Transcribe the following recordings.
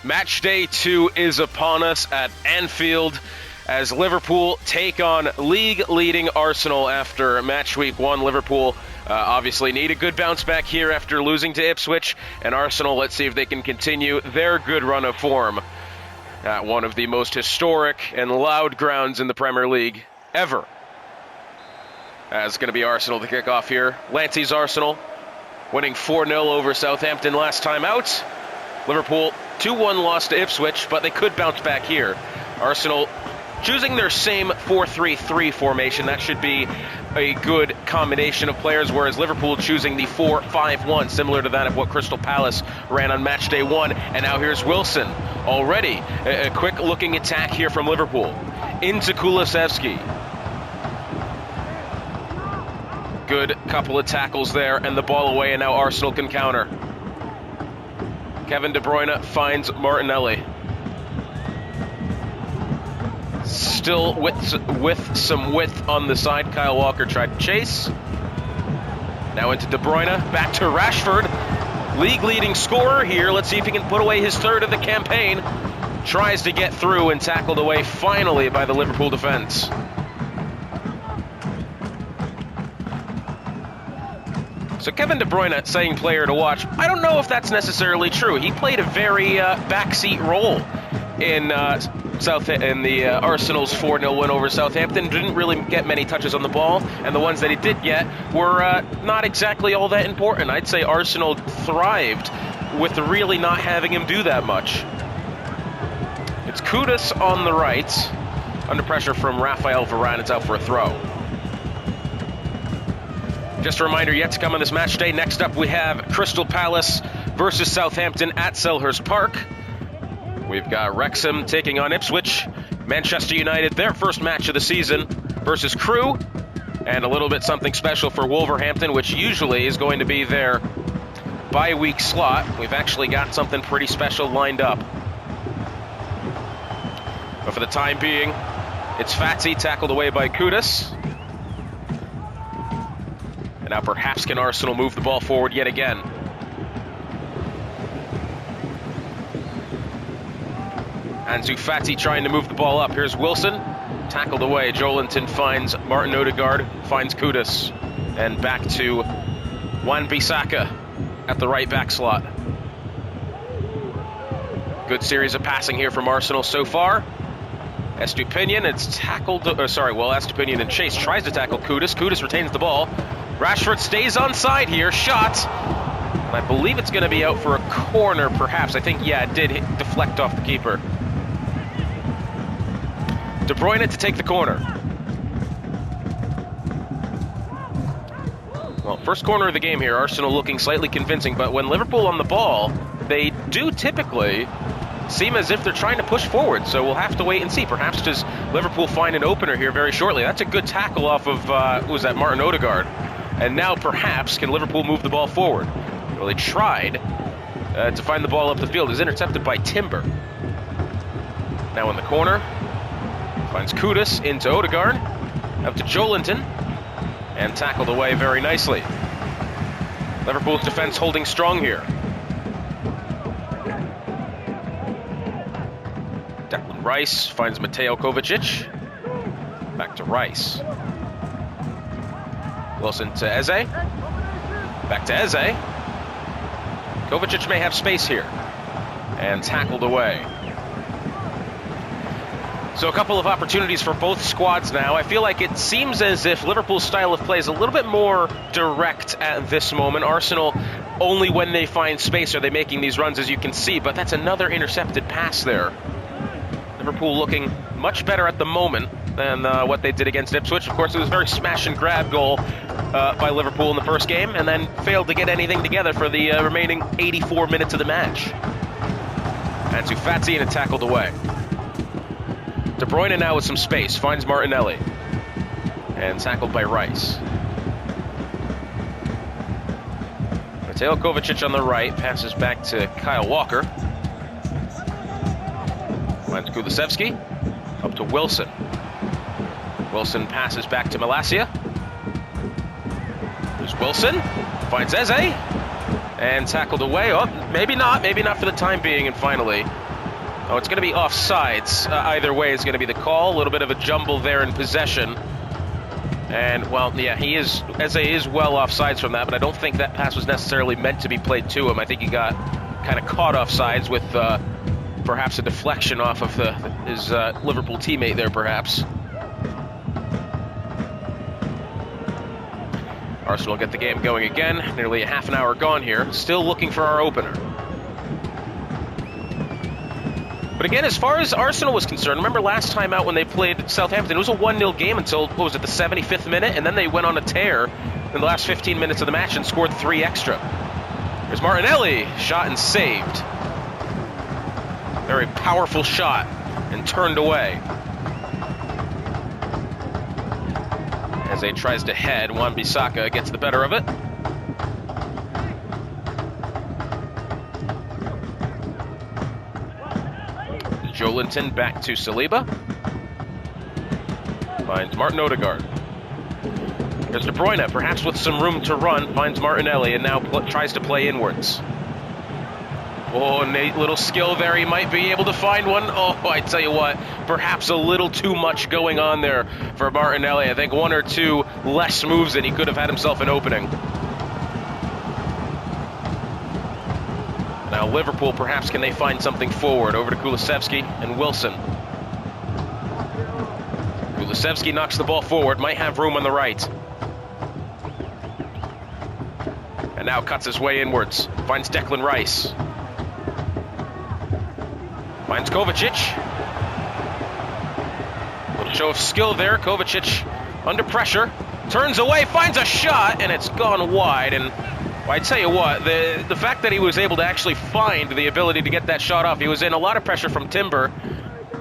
Match day 2 is upon us at Anfield as Liverpool take on league-leading Arsenal after match week 1. Liverpool obviously need a good bounce back here after losing to Ipswich, and Arsenal, let's see if they can continue their good run of form at one of the most historic and loud grounds in the Premier League ever. It's going to be Arsenal to kick off here. Lancey's Arsenal winning 4-0 over Southampton last time out. Liverpool 2-1 loss to Ipswich, but they could bounce back here. Arsenal choosing their same 4-3-3 formation. That should be a good combination of players, whereas Liverpool choosing the 4-5-1, similar to that of what Crystal Palace ran on match day 1. And now here's Wilson. Already a quick-looking attack here from Liverpool. Into Kulusevski. Good couple of tackles there, and the ball away, and now Arsenal can counter. Kevin De Bruyne finds Martinelli. Still with some width on the side. Kyle Walker tried to chase. Now into De Bruyne. Back to Rashford. League-leading scorer here. Let's see if he can put away his third of the campaign. Tries to get through and tackled away finally by the Liverpool defense. So Kevin De Bruyne saying player to watch. I don't know if that's necessarily true. He played a very backseat role in Arsenal's 4-0 win over Southampton. Didn't really get many touches on the ball, and the ones that he did get were not exactly all that important. I'd say Arsenal thrived with really not having him do that much. It's Kudus on the right. Under pressure from Rafael Varane. It's out for a throw. Just a reminder, yet to come on this match day. Next up, we have Crystal Palace versus Southampton at Selhurst Park. We've got Wrexham taking on Ipswich. Manchester United, their first match of the season, versus Crewe. And a little bit something special for Wolverhampton, which usually is going to be their bye-week slot. We've actually got something pretty special lined up. But for the time being, it's Fati tackled away by Kudus. And now perhaps can Arsenal move the ball forward yet again. Ansu Fati trying to move the ball up. Here's Wilson. Tackled away. Joelinton finds Martin Odegaard. Finds Kudus. And back to Wan-Bissaka at the right back slot. Good series of passing here from Arsenal so far. Estupinian, it's tackled, Estupinian and Chase tries to tackle Kudus. Kudus retains the ball. Rashford stays onside here. Shot. And I believe it's going to be out for a corner, perhaps. I think, yeah, it did deflect off the keeper. De Bruyne to take the corner. Well, first corner of the game here. Arsenal looking slightly convincing, but when Liverpool on the ball, they do typically seem as if they're trying to push forward, so we'll have to wait and see. Perhaps does Liverpool find an opener here very shortly. That's a good tackle off of, Martin Odegaard. And now perhaps can Liverpool move the ball forward. Well, they tried to find the ball up the field. It was intercepted by Timber. Now in the corner. Finds Kudus into Odegaard. Up to Joelinton. And tackled away very nicely. Liverpool's defense holding strong here. Declan Rice finds Mateo Kovacic. Back to Rice. Wilson to Eze. Back to Eze. Kovacic may have space here. And tackled away. So a couple of opportunities for both squads now. I feel like it seems as if Liverpool's style of play is a little bit more direct at this moment. Arsenal, only when they find space are they making these runs, as you can see. But that's another intercepted pass there. Liverpool looking much better at the moment than what they did against Ipswich. Of course, it was a very smash-and-grab goal by Liverpool in the first game, and then failed to get anything together for the remaining 84 minutes of the match. Ansu Fati, and it tackled away. De Bruyne now with some space, finds Martinelli. And tackled by Rice. Mateo Kovacic on the right, passes back to Kyle Walker. Finds Kulusevski. Up to Wilson. Wilson passes back to Malacia. There's Wilson. Finds Eze. And tackled away. Oh, maybe not for the time being. And finally, Oh, it's going to be offsides. Either way is going to be the call. A little bit of a jumble there in possession. And, well, yeah, Eze is well offsides from that, but I don't think that pass was necessarily meant to be played to him. I think he got kind of caught offsides with perhaps a deflection off of his Liverpool teammate there, perhaps. Arsenal get the game going again. Nearly a half an hour gone here. Still looking for our opener. But again, as far as Arsenal was concerned, remember last time out when they played Southampton, it was a 1-0 game until, what was it, the 75th minute? And then they went on a tear in the last 15 minutes of the match and scored 3 extra. There's Martinelli, shot and saved. Very powerful shot and turned away. As he tries to head, Wan-Bissaka gets the better of it. Joelinton back to Saliba. Finds Martin Odegaard. There's De Bruyne, perhaps with some room to run, finds Martinelli and now tries to play inwards. Oh, Nate, little skill there. He might be able to find one. Oh, I tell you what, perhaps a little too much going on there for Martinelli. I think 1 or 2 less moves and he could have had himself an opening. Now Liverpool, perhaps can they find something forward? Over to Kulusevski and Wilson. Kulusevski knocks the ball forward, might have room on the right. And now cuts his way inwards, finds Declan Rice. Finds Kovacic. Little show of skill there. Kovacic under pressure. Turns away, finds a shot, and it's gone wide. And well, I tell you what, the fact that he was able to actually find the ability to get that shot off, he was in a lot of pressure from Timber.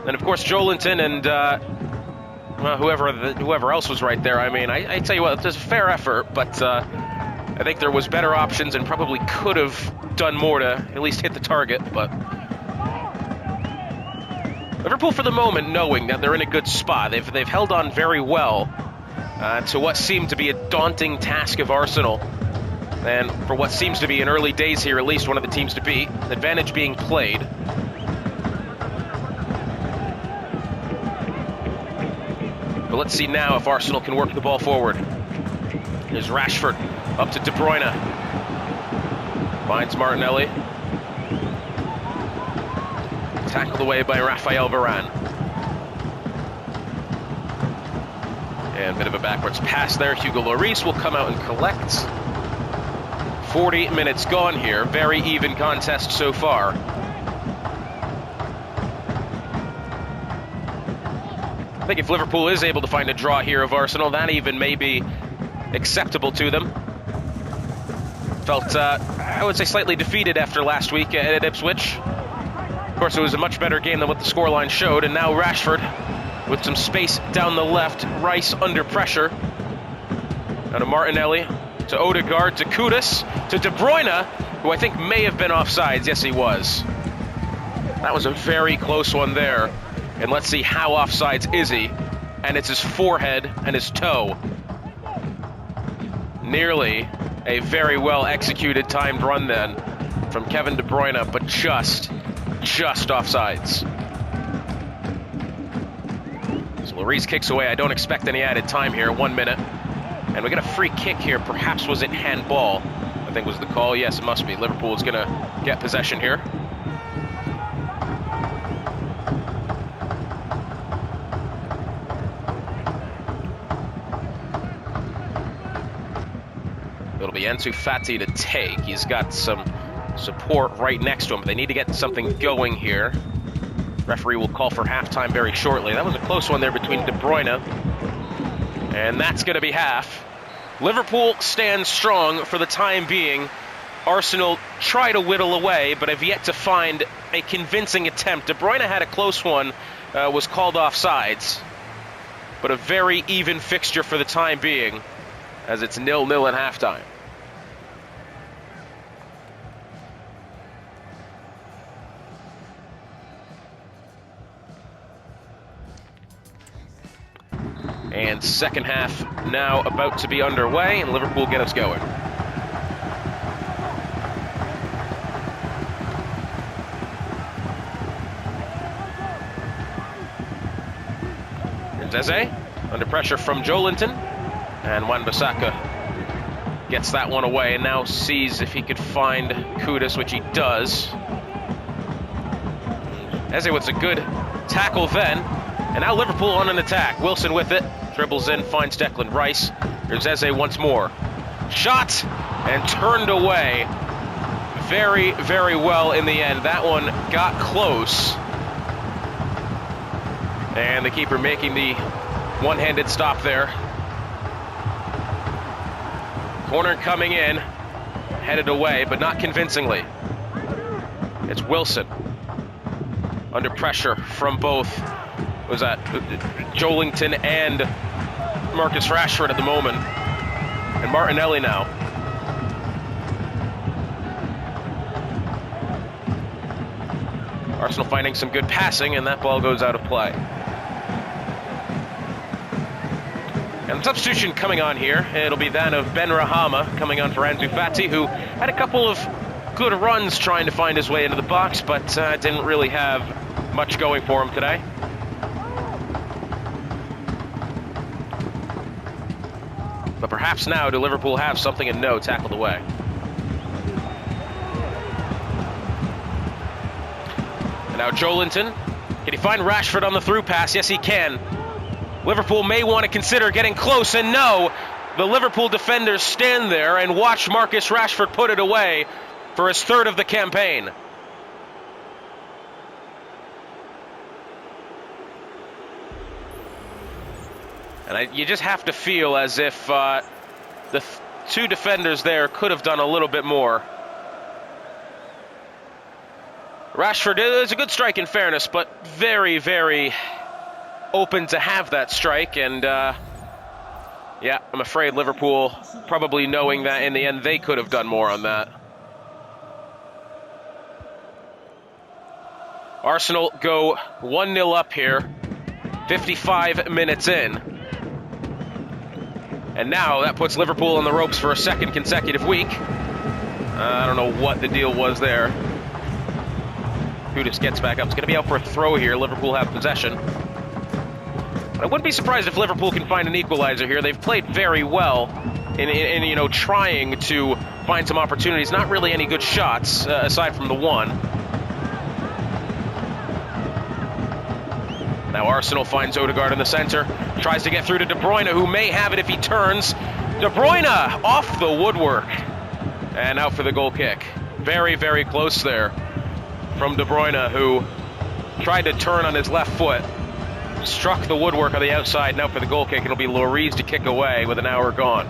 And of course, Joelinton and well, whoever else was right there. I mean, I tell you what, it's a fair effort, but I think there was better options and probably could have done more to at least hit the target. But Liverpool, for the moment, knowing that they're in a good spot, they've held on very well to what seemed to be a daunting task of Arsenal. And for what seems to be in early days here, at least one of the teams to beat, advantage being played. But let's see now if Arsenal can work the ball forward. Here's Rashford up to De Bruyne. Finds Martinelli. Tackled away by Rafael Varane. And a bit of a backwards pass there. Hugo Lloris will come out and collect. 40 minutes gone here. Very even contest so far. I think if Liverpool is able to find a draw here of Arsenal, that even may be acceptable to them. Felt, I would say, slightly defeated after last week at Ipswich. Of course, it was a much better game than what the scoreline showed, and now Rashford with some space down the left. Rice under pressure. Now to Martinelli. To Odegaard, to Kudus, to De Bruyne, who I think may have been offsides. Yes, he was. That was a very close one there. And let's see how offsides is he. And it's his forehead and his toe. Nearly a very well executed timed run then from Kevin De Bruyne, but just offsides. So Lloris kicks away. I don't expect any added time here. 1 minute. And we get a free kick here. Perhaps was it handball? I think was the call. Yes, it must be. Liverpool is going to get possession here. It'll be Ansu Fati to take. He's got some support right next to him, but they need to get something going here. Referee will call for halftime very shortly. That was a close one there between De Bruyne. And that's going to be half. Liverpool stands strong for the time being. Arsenal try to whittle away, but have yet to find a convincing attempt. De Bruyne had a close one, was called offsides. But a very even fixture for the time being, as it's 0-0 at halftime. And second half now about to be underway, and Liverpool get us going. Eze under pressure from Jolinton, and Wan-Bissaka gets that one away and now sees if he could find Kudus, which he does. Eze with a good tackle then, and now Liverpool on an attack. Wilson with it, dribbles in, finds Declan Rice. Here's Eze once more. Shot and turned away very, very well in the end. That one got close. And the keeper making the one-handed stop there. Corner coming in, headed away, but not convincingly. It's Wilson under pressure from both, was that Jolinton and Marcus Rashford at the moment, and Martinelli now. Arsenal finding some good passing, and that ball goes out of play. And substitution coming on here, it'll be that of Ben Rahama coming on for Ansu Fati, who had a couple of good runs trying to find his way into the box, but didn't really have much going for him today. But perhaps now do Liverpool have something, and no, tackled away. And now Jolinton, can he find Rashford on the through pass? Yes, he can. Liverpool may want to consider getting close, and no, the Liverpool defenders stand there and watch Marcus Rashford put it away for his third of the campaign. And you just have to feel as if the two defenders there could have done a little bit more. Rashford is a good strike in fairness, but very, very open to have that strike, and yeah, I'm afraid Liverpool, probably knowing that in the end they could have done more on that. Arsenal go 1-0 up here, 55 minutes in. And now that puts Liverpool on the ropes for a second consecutive week. I don't know what the deal was there. Kudus gets back up. It's going to be out for a throw here. Liverpool have possession. I wouldn't be surprised if Liverpool can find an equalizer here. They've played very well in you know, trying to find some opportunities. Not really any good shots aside from the one. Now Arsenal finds Odegaard in the center. Tries to get through to De Bruyne, who may have it if he turns. De Bruyne off the woodwork and out for the goal kick. Very, very close there from De Bruyne, who tried to turn on his left foot. Struck the woodwork on the outside. Now for the goal kick, it'll be Lloris to kick away with an hour gone.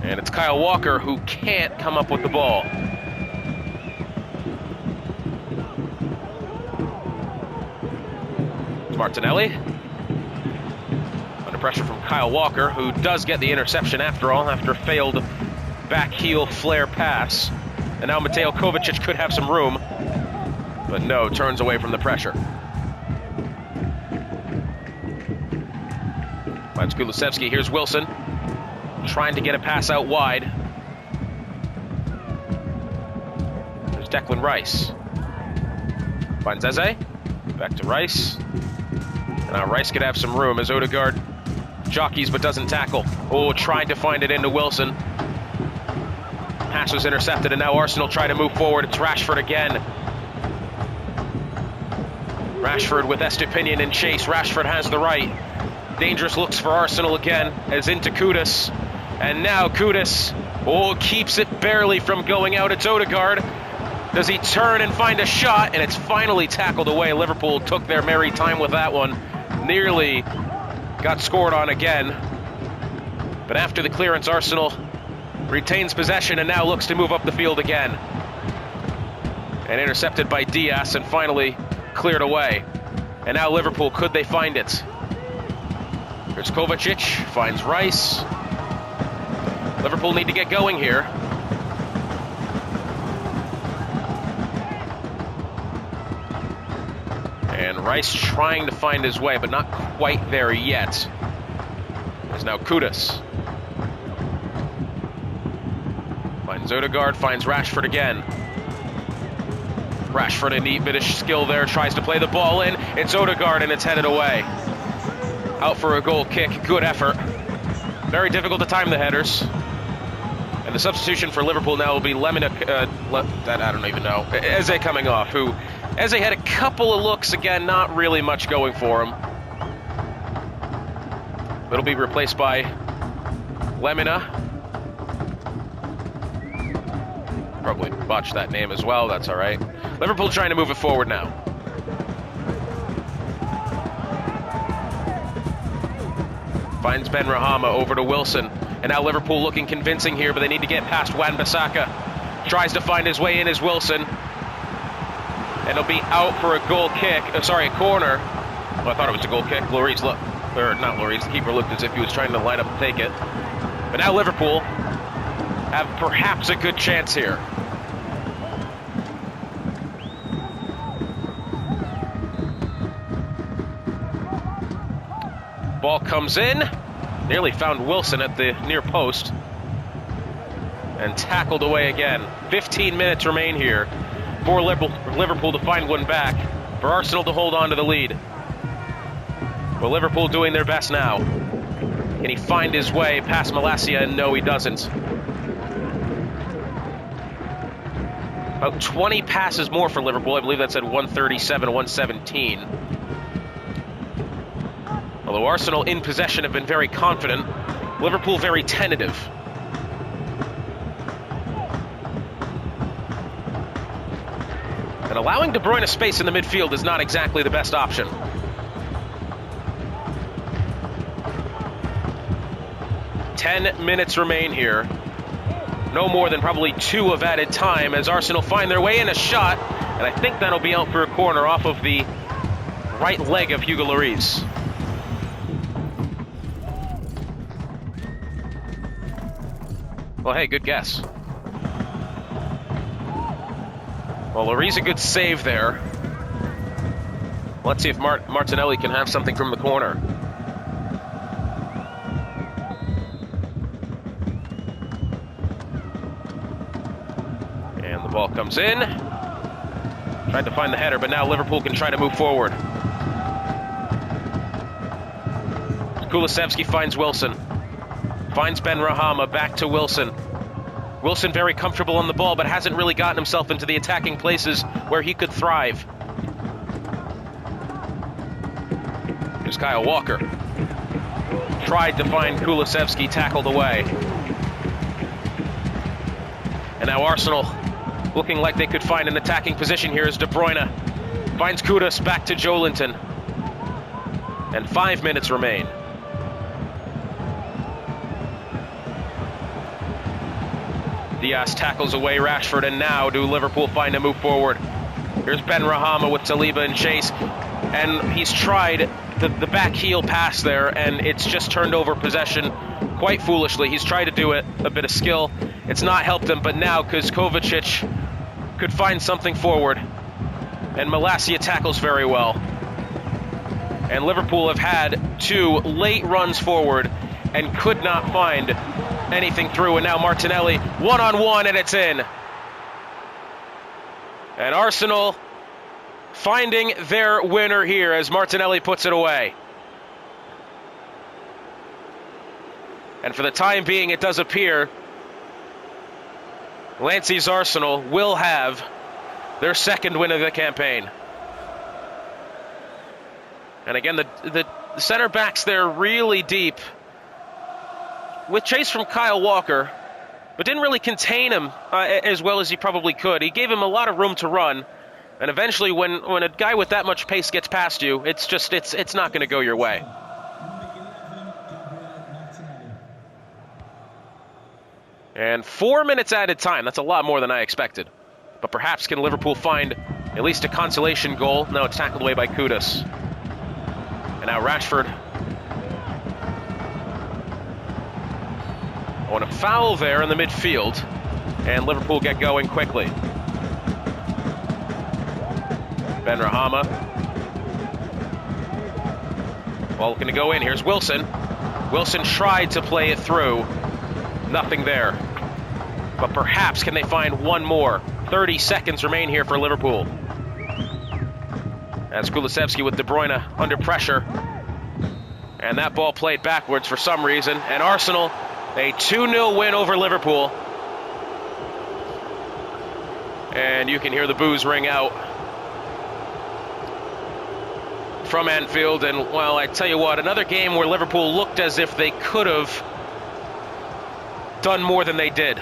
And it's Kyle Walker who can't come up with the ball. It's Martinelli. Under pressure from Kyle Walker, who does get the interception after all, after a failed back heel flare pass. And now Mateo Kovacic could have some room, but no, turns away from the pressure. Finds Kulusevski. Here's Wilson, trying to get a pass out wide. There's Declan Rice. Finds Eze. Back to Rice. And now Rice could have some room as Odegaard jockeys but doesn't tackle. Oh, tried to find it into Wilson. Pass was intercepted, and now Arsenal try to move forward. It's Rashford again. Rashford with Estepinian in chase. Rashford has the right. Dangerous looks for Arsenal again, as into Kudus. And now Kudus, oh, keeps it barely from going out. It's Odegaard. Does he turn and find a shot? And it's finally tackled away. Liverpool took their merry time with that one. Nearly got scored on again. But after the clearance, Arsenal retains possession and now looks to move up the field again. And intercepted by Diaz and finally cleared away. And now Liverpool, could they find it? Here's Kovacic, finds Rice. Liverpool need to get going here. And Rice trying to find his way, but not quite there yet. There's now Kudus. Finds Odegaard, finds Rashford again. Rashford, a neat bit of skill there, tries to play the ball in. It's Odegaard and it's headed away. Out for a goal kick, good effort. Very difficult to time the headers. And the substitution for Liverpool now will be Lemina, I don't even know, Eze coming off, who, Eze had a couple of looks, again, not really much going for him. It'll be replaced by Lemina. Probably botched that name as well, that's all right. Liverpool trying to move it forward now. Finds Ben Rahama over to Wilson. And now Liverpool looking convincing here, but they need to get past Wan-Bissaka. Tries to find his way in as Wilson. And he'll be out for a goal kick. A corner. Well, I thought it was a goal kick. Lloris, or not Lloris, the keeper looked as if he was trying to line up and take it. But now Liverpool have perhaps a good chance here. Ball comes in, nearly found Wilson at the near post, and tackled away again. 15 minutes remain here for Liverpool to find one back, for Arsenal to hold on to the lead. But Liverpool doing their best now. Can he find his way past Malacia? No, he doesn't. About 20 passes more for Liverpool. I believe that's at 137, 117. Although Arsenal in possession have been very confident, Liverpool very tentative. And allowing De Bruyne space in the midfield is not exactly the best option. Ten minutes remain here. No more than probably 2 of added time as Arsenal find their way in a shot. And I think that'll be out for a corner off of the right leg of Hugo Lloris. Well, hey, good guess. Well, Lloris a good save there. Let's see if Martinelli can have something from the corner. And the ball comes in. Tried to find the header, but now Liverpool can try to move forward. Kulusevski finds Wilson. Finds Ben Rahama, back to Wilson. Wilson very comfortable on the ball, but hasn't really gotten himself into the attacking places where he could thrive. Here's Kyle Walker. Tried to find Kulusevski, tackled away. And now Arsenal looking like they could find an attacking position here as De Bruyne finds Kudus, back to Joelinton. And 5 minutes remain. Diaz tackles away Rashford, and now do Liverpool find a move forward. Here's Ben Rahama with Saliba in chase, and he's tried the back heel pass there, and it's just turned over possession quite foolishly. He's tried to do it, a bit of skill. It's not helped him, but now Kovacic could find something forward, and Malacia tackles very well. And Liverpool have had 2 late runs forward and could not find anything through, and now Martinelli one-on-one, and it's in. And Arsenal finding their winner here as Martinelli puts it away. And for the time being, it does appear Lancey's Arsenal will have their second win of the campaign. And again, the center backs there really deep, with chase from Kyle Walker, but didn't really contain him as well as he probably could. He gave him a lot of room to run, and eventually when a guy with that much pace gets past you, it's not going to go your way. And 4 minutes added time, that's a lot more than I expected. But perhaps can Liverpool find at least a consolation goal? No, it's tackled away by Kudus. And now Rashford. On a foul there in the midfield, and Liverpool get going quickly. Ben Rahama. Ball looking to go in. Here's Wilson. Wilson tried to play it through. Nothing there. But perhaps can they find one more? 30 seconds remain here for Liverpool. As Kulusevski with De Bruyne under pressure. And that ball played backwards for some reason. And Arsenal, a 2-0 win over Liverpool. And you can hear the boos ring out from Anfield. And, well, I tell you what, another game where Liverpool looked as if they could have done more than they did.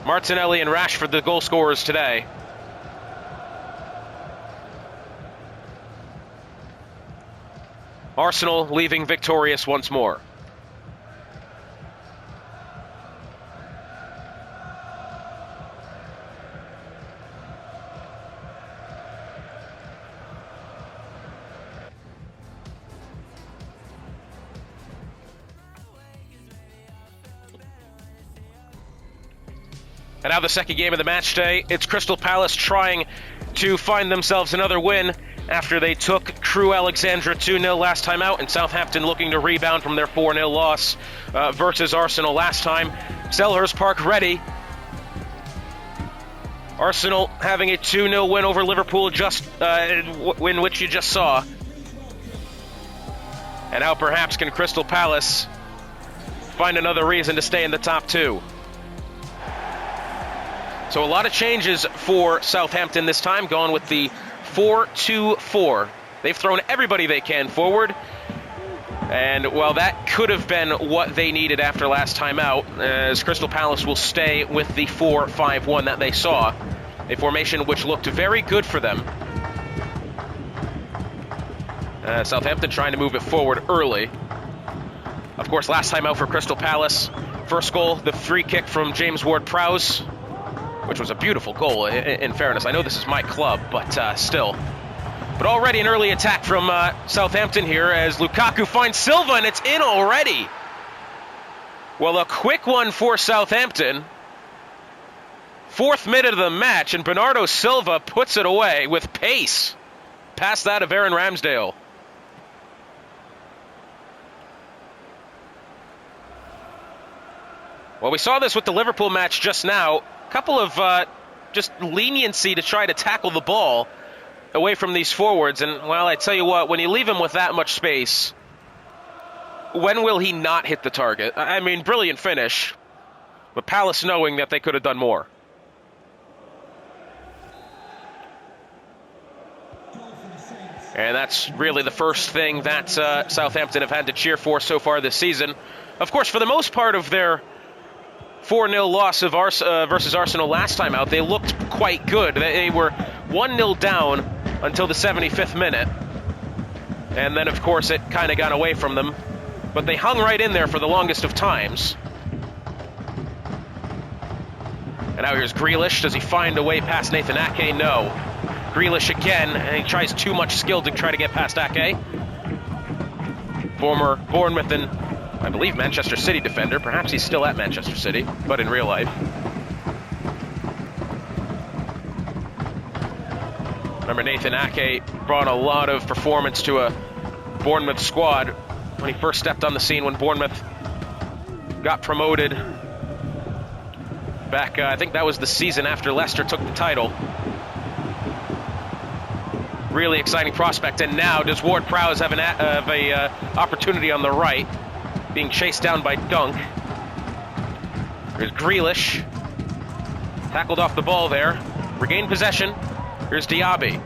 Martinelli and Rashford, the goal scorers today. Arsenal leaving victorious once more. And now the second game of the match day. It's Crystal Palace trying to find themselves another win after they took Crewe Alexandra 2-0 last time out, and Southampton looking to rebound from their 4-0 loss versus Arsenal last time. Selhurst Park ready. Arsenal having a 2-0 win over Liverpool, in which you just saw. And how perhaps can Crystal Palace find another reason to stay in the top two? So a lot of changes for Southampton this time, going with the 4-2-4. They've thrown everybody they can forward. And, well, that could have been what they needed after last time out, as Crystal Palace will stay with the 4-5-1 that they saw. A formation which looked very good for them. Southampton trying to move it forward early. Of course, last time out for Crystal Palace, first goal, the free kick from James Ward-Prowse, which was a beautiful goal, in fairness. I know this is my club, but still. But already an early attack from Southampton here as Lukaku finds Silva, and it's in already. Well, a quick one for Southampton. 4th minute of the match, and Bernardo Silva puts it away with pace. Past that of Aaron Ramsdale. Well, we saw this with the Liverpool match just now. Couple of just leniency to try to tackle the ball away from these forwards. And, well, I tell you what, when you leave him with that much space, when will he not hit the target? I mean, brilliant finish, but Palace knowing that they could have done more. And that's really the first thing that Southampton have had to cheer for so far this season. Of course, for the most part of their 4-0 loss versus Arsenal last time out, they looked quite good. They were 1-0 down until the 75th minute. And then, of course, it kind of got away from them. But they hung right in there for the longest of times. And now here's Grealish. Does he find a way past Nathan Ake? No. Grealish again, and he tries too much skill to try to get past Ake. Former Bournemouth and, I believe, Manchester City defender. Perhaps he's still at Manchester City, but in real life. Remember, Nathan Ake brought a lot of performance to a Bournemouth squad when he first stepped on the scene when Bournemouth got promoted back, I think that was the season after Leicester took the title. Really exciting prospect. And now does Ward-Prowse have an opportunity on the right, being chased down by Dunk. There's Grealish, tackled off the ball there, regained possession. Here's Diaby,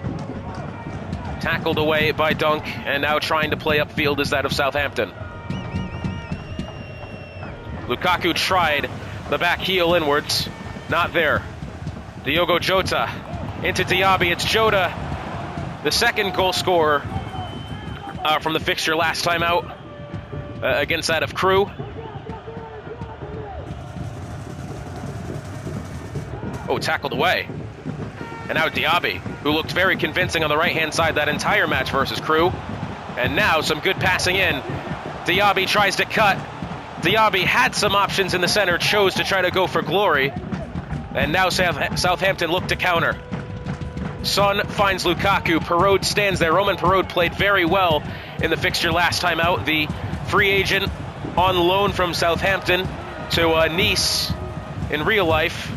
tackled away by Dunk, and now trying to play upfield is that of Southampton. Lukaku tried the back heel inwards, not there. Diogo Jota into Diaby. It's Jota, the second goal scorer from the fixture last time out against that of Crewe. Oh, tackled away. And now Diaby, who looked very convincing on the right-hand side that entire match versus Crewe. And now some good passing in. Diaby tries to cut. Diaby had some options in the center, chose to try to go for glory. And now Southampton look to counter. Son finds Lukaku. Perraud stands there. Roman Perraud played very well in the fixture last time out. The free agent on loan from Southampton to Nice in real life.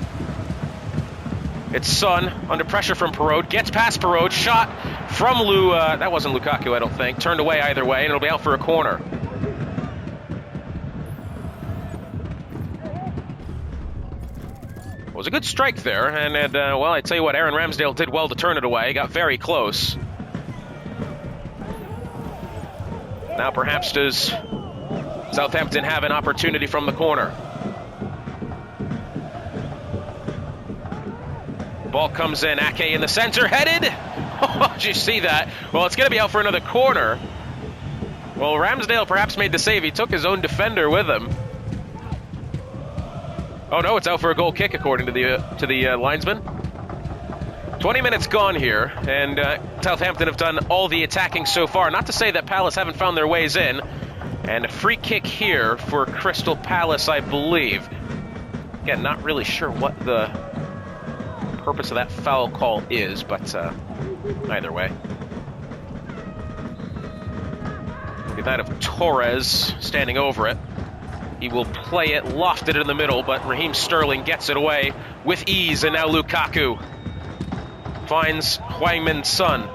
It's Son under pressure from Perraud. Gets past Perraud. Shot from that wasn't Lukaku, I don't think. Turned away either way, and it'll be out for a corner. It was a good strike there, and well, I tell you what, Aaron Ramsdale did well to turn it away. Got very close. Now perhaps does Southampton have an opportunity from the corner. Ball comes in, Ake in the center, headed. Oh, did you see that? Well, it's going to be out for another corner. Well, Ramsdale perhaps made the save. He took his own defender with him. Oh no, it's out for a goal kick according to the linesman. 20 minutes gone here, and Southampton have done all the attacking so far. Not to say that Palace haven't found their ways in. And a free kick here for Crystal Palace, I believe. Again, not really sure what the purpose of that foul call is, but either way. Look at that of Torres standing over it. He will play it, lofted it in the middle, but Raheem Sterling gets it away with ease, and now Lukaku finds Heung-min Son.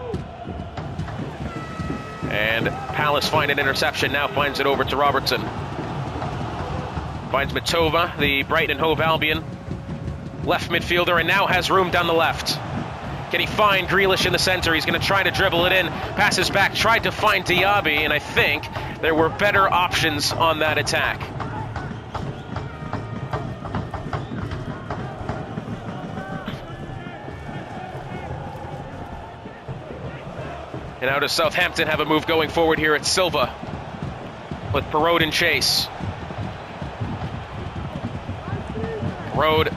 And Palace find an interception, now finds it over to Robertson. Finds Matova, the Brighton and Hove Albion left midfielder, and now has room down the left. Can he find Grealish in the center? He's going to try to dribble it in. Passes back, tried to find Diaby, and I think there were better options on that attack. And now does Southampton have a move going forward here at Silva with Perraud in chase. Perraud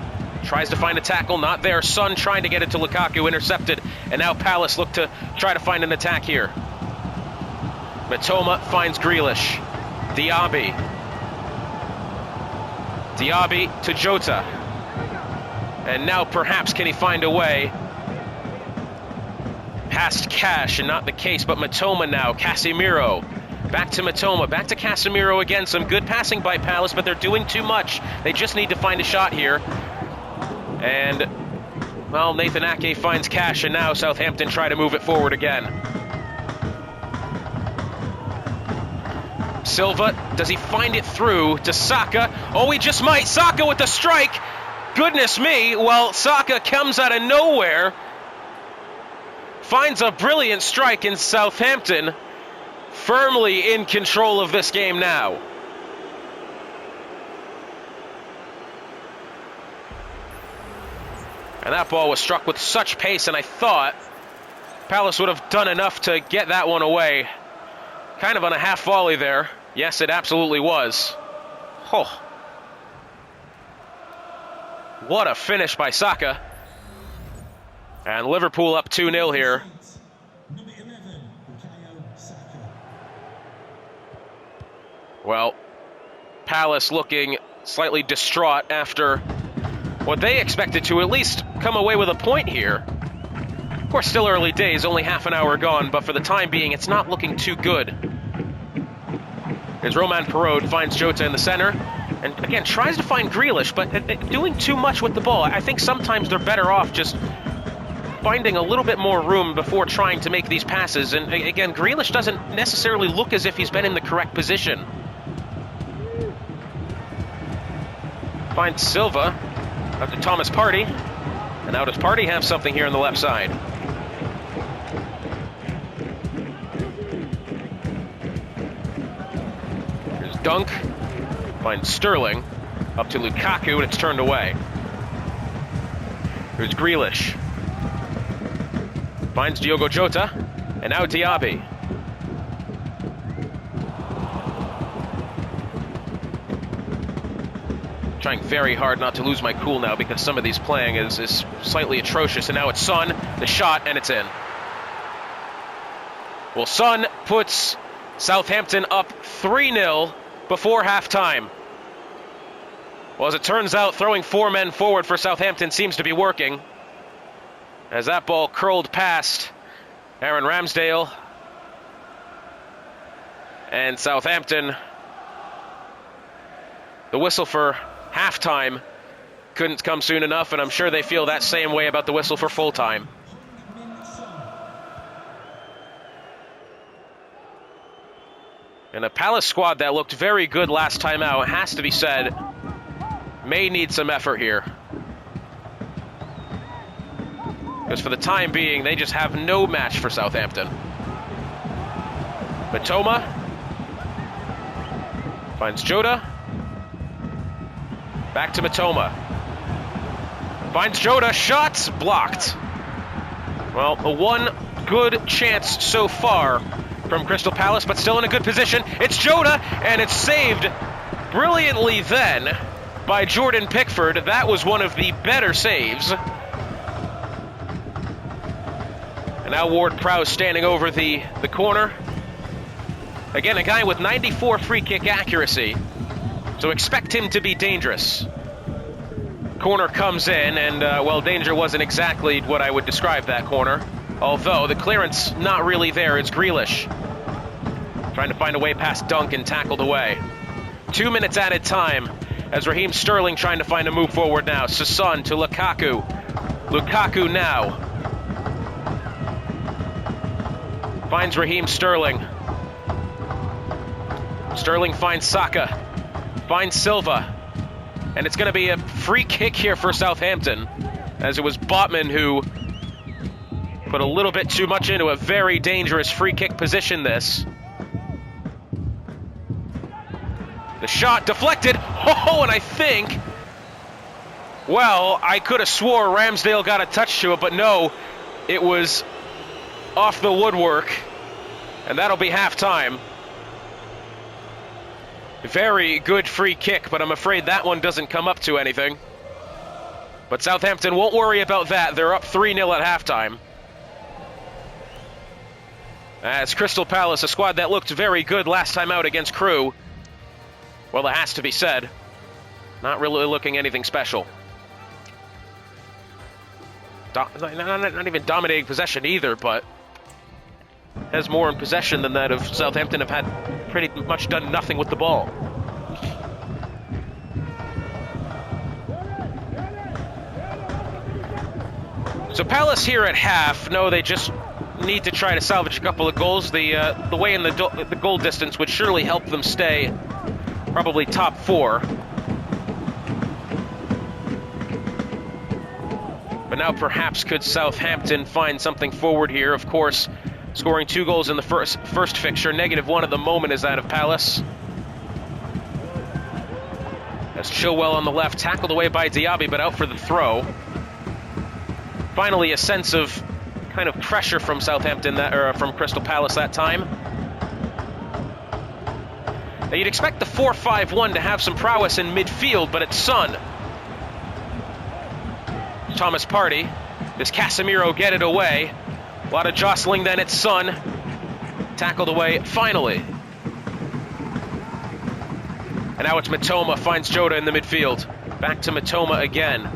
tries to find a tackle, not there. Son trying to get it to Lukaku, intercepted. And now Palace look to try to find an attack here. Matoma finds Grealish. Diaby. Diaby to Jota. And now perhaps can he find a way past Cash, and not the case, but Matoma now. Casemiro. Back to Matoma, back to Casemiro again. Some good passing by Palace, but they're doing too much. They just need to find a shot here. And, well, Nathan Ake finds Cash, and now Southampton try to move it forward again. Silva, does he find it through to Saka? Oh, he just might. Saka with the strike. Goodness me. Well, Saka comes out of nowhere. Finds a brilliant strike, in Southampton firmly in control of this game now. And that ball was struck with such pace, and I thought Palace would have done enough to get that one away. Kind of on a half volley there. Yes, it absolutely was. Oh. What a finish by Saka. And Liverpool up 2-0 here. Well, Palace looking slightly distraught after what they expected to at least come away with a point here. Of course, still early days, only half an hour gone, but for the time being, it's not looking too good. As Roman Perraud finds Jota in the center, and again, tries to find Grealish, but doing too much with the ball. I think sometimes they're better off just finding a little bit more room before trying to make these passes. And again, Grealish doesn't necessarily look as if he's been in the correct position. Finds Silva up to Thomas Partey. And now does Partey have something here on the left side? Here's Dunk. Finds Sterling. Up to Lukaku, and it's turned away. Here's Grealish. Finds Diogo Jota, and now Diaby. Trying very hard not to lose my cool now because some of these playing is slightly atrocious. And now it's Son, the shot, and it's in. Well, Son puts Southampton up 3-0 before halftime. Well, as it turns out, throwing four men forward for Southampton seems to be working, as that ball curled past Aaron Ramsdale. And Southampton, the whistle for halftime couldn't come soon enough, and I'm sure they feel that same way about the whistle for full time. And a Palace squad that looked very good last time out, has to be said, may need some effort here. Because for the time being, they just have no match for Southampton. Matoma finds Jota. Back to Matoma. Finds Jota, shots blocked. Well, a one good chance so far from Crystal Palace, but still in a good position. It's Jota, and it's saved brilliantly then by Jordan Pickford. That was one of the better saves. And now Ward-Prowse standing over the corner. Again, a guy with 94 free kick accuracy, so expect him to be dangerous. Corner comes in, and, well, danger wasn't exactly what I would describe that corner. Although the clearance not really there. It's Grealish trying to find a way past Duncan, tackled away. 2 minutes added time as Raheem Sterling trying to find a move forward now. Sasson to Lukaku. Lukaku now finds Raheem Sterling. Sterling finds Saka, finds Silva, and it's going to be a free kick here for Southampton, as it was Botman who put a little bit too much into a very dangerous free kick position this. The shot deflected. Oh, and I think, well, I could have swore Ramsdale got a touch to it, but no, it was off the woodwork, and that'll be halftime. Very good free kick, but I'm afraid that one doesn't come up to anything. But Southampton won't worry about that. They're up 3-0 at halftime. As Crystal Palace, a squad that looked very good last time out against Crewe, well, it has to be said, not really looking anything special. Not even dominating possession either, but has more in possession than that of Southampton. Have had pretty much done nothing with the ball. So Palace here at half, no, they just need to try to salvage a couple of goals. The way in the goal distance would surely help them stay probably top four. But now perhaps could Southampton find something forward here? Of course, scoring 2 goals in the first fixture. -1 at the moment is that of Palace. As Chilwell on the left, tackled away by Diaby, but out for the throw. Finally, a sense of kind of pressure from Southampton, from Crystal Palace that time. Now, you'd expect the 4-5-1 to have some prowess in midfield, but it's Son. Thomas Partey. Does Casemiro get it away? A lot of jostling then, it's Son. Tackled away, finally. And now it's Matoma, finds Jota in the midfield. Back to Matoma again.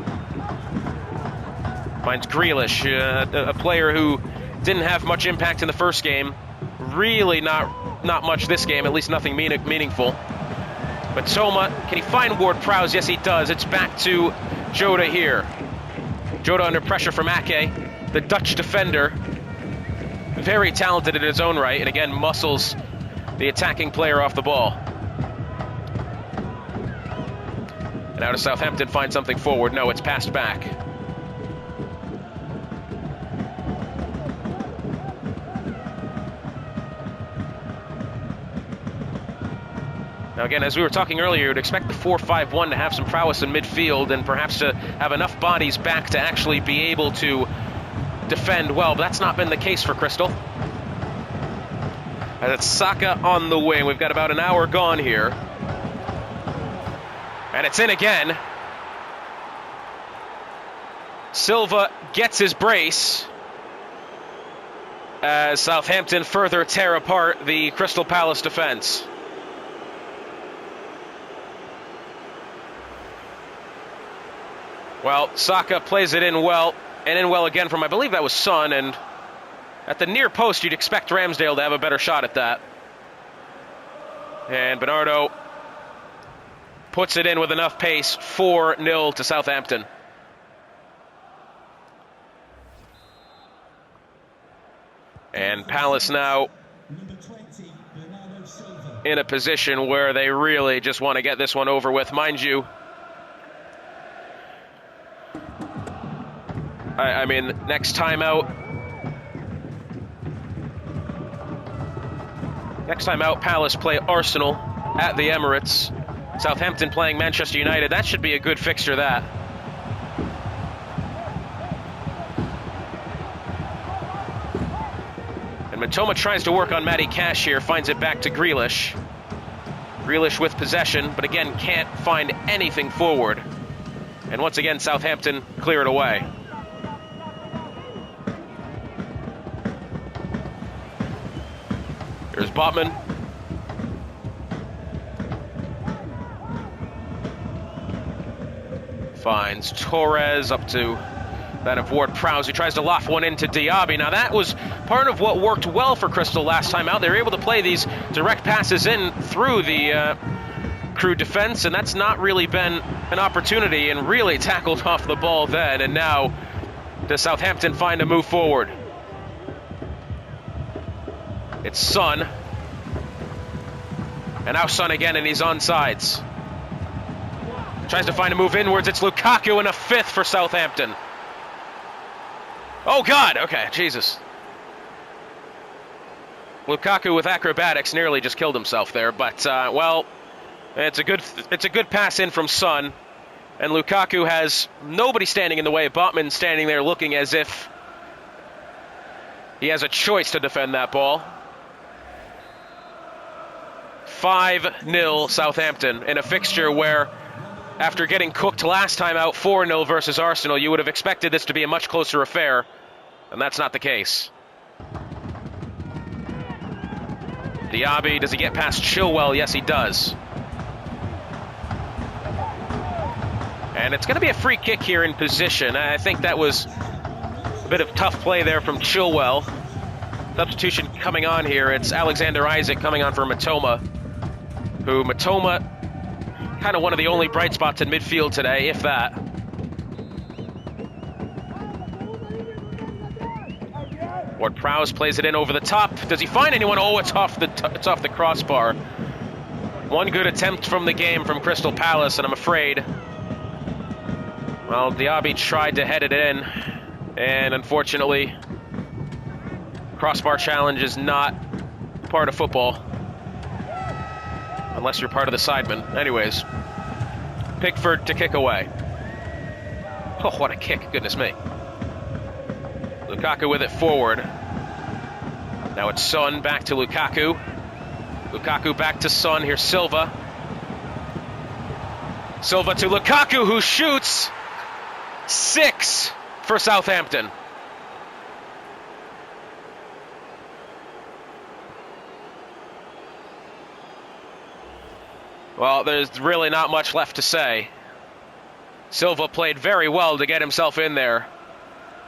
Finds Grealish, a player who didn't have much impact in the first game. Really not much this game, at least nothing meaningful. Matoma, can he find Ward-Prowse? Yes, he does. It's back to Jota here. Jota under pressure from Ake, the Dutch defender. Very talented in his own right, and again muscles the attacking player off the ball. And now does Southampton find something forward? No, it's passed back. Now again, as we were talking earlier, you'd expect the 4-5-1 to have some prowess in midfield and perhaps to have enough bodies back to actually be able to defend well, but that's not been the case for Crystal. As it's Saka on the wing. We've got about an hour gone here. And it's in again. Silva gets his brace as Southampton further tear apart the Crystal Palace defense. Well, Saka plays it in well, and in well again from, I believe that was Son, and at the near post, you'd expect Ramsdale to have a better shot at that. And Bernardo puts it in with enough pace, 4-0 to Southampton. And Palace now in a position where they really just want to get this one over with. Mind you, I mean, next time out, Palace play Arsenal at the Emirates. Southampton playing Manchester United. That should be a good fixture, that. And Matoma tries to work on Matty Cash here, finds it back to Grealish. Grealish with possession, but again can't find anything forward. And once again, Southampton clear it away. Here's Botman. Finds Torres up to that of Ward-Prowse, who tries to loft one into Diaby. Now that was part of what worked well for Crystal last time out. They were able to play these direct passes in through the Crew defense, and that's not really been an opportunity, and really tackled off the ball then. And now does Southampton find a move forward? It's Son. And now Son again, and he's on sides. Tries to find a move inwards. It's Lukaku, and a fifth for Southampton. Oh, God. Okay, Jesus. Lukaku with acrobatics nearly just killed himself there. But, well, it's a good pass in from Son. And Lukaku has nobody standing in the way. Botman standing there looking as if he has a choice to defend that ball. 5-0 Southampton in a fixture where, after getting cooked last time out 4-0 versus Arsenal, you would have expected this to be a much closer affair, and that's not the case. Diaby, does he get past Chilwell? Yes, he does. And it's going to be a free kick here in position. I think that was a bit of tough play there from Chilwell. Substitution coming on here. It's Alexander Isak coming on for Matoma, who Matoma, kind of one of the only bright spots in midfield today, if that. Ward-Prowse plays it in over the top. Does he find anyone? Oh, it's off the crossbar. One good attempt from the game from Crystal Palace, and I'm afraid, well, Diaby tried to head it in, and unfortunately, crossbar challenge is not part of football. Unless you're part of the sidemen. Anyways, Pickford to kick away. Oh, what a kick, goodness me. Lukaku with it forward. Now it's Son back to Lukaku. Lukaku back to Son. Here's Silva. Silva to Lukaku, who shoots. 6 for Southampton. Well, there's really not much left to say. Silva played very well to get himself in there.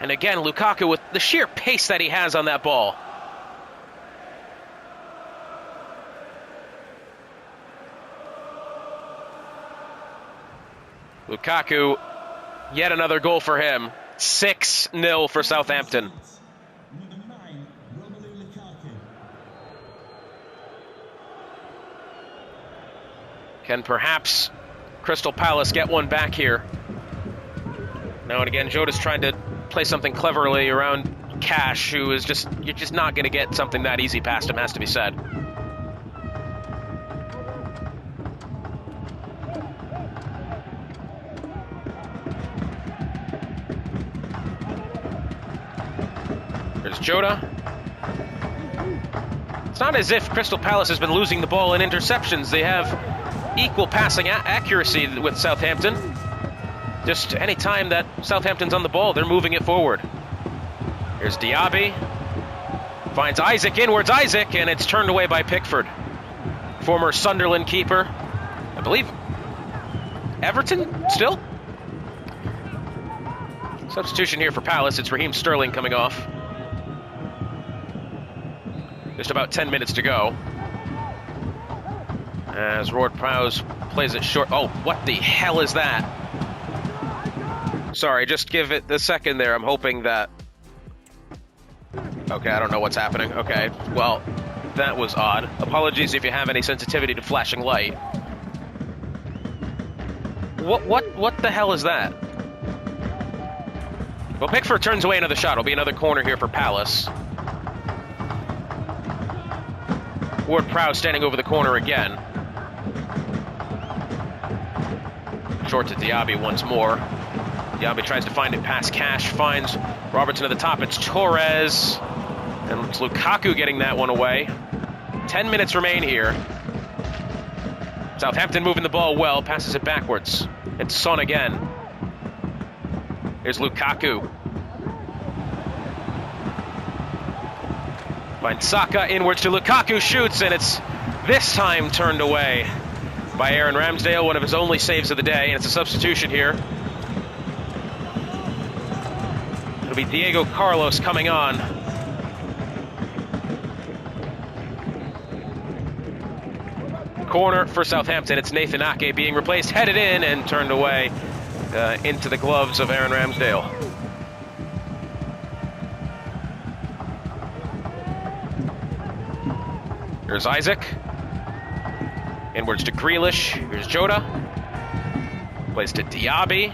And again, Lukaku with the sheer pace that he has on that ball. Lukaku, yet another goal for him. 6-0 for Southampton. Can perhaps Crystal Palace get one back here? Now and again, Jota's trying to play something cleverly around Cash, who is just, you're just not going to get something that easy past him, has to be said. There's Jota. It's not as if Crystal Palace has been losing the ball in interceptions. They have equal passing accuracy with Southampton. Just any time that Southampton's on the ball, they're moving it forward. Here's Diaby. Finds Isak inwards, Isak, and it's turned away by Pickford. Former Sunderland keeper. I believe Everton still? Substitution here for Palace. It's Raheem Sterling coming off. Just about 10 minutes to go. As Ward-Prowse plays it short. Oh, what the hell is that? Sorry, just give it the second there. I'm hoping that... Okay, I don't know what's happening. Okay, well, that was odd. Apologies if you have any sensitivity to flashing light. What the hell is that? Well, Pickford turns away another shot. It'll be another corner here for Palace. Ward-Prowse standing over the corner again. Short to Diaby once more. Diaby tries to find it past Cash, finds Robertson at the top. It's Torres. And it's Lukaku getting that one away. 10 minutes remain here. Southampton moving the ball well, passes it backwards. It's Son again. Here's Lukaku. Finds Saka inwards to Lukaku, shoots, and it's this time turned away by Aaron Ramsdale, one of his only saves of the day, and it's a substitution here. It'll be Diego Carlos coming on. Corner for Southampton. It's Nathan Ake being replaced, headed in and turned away into the gloves of Aaron Ramsdale. Here's Isaac. Inwards to Grealish. Here's Jota. Plays to Diaby.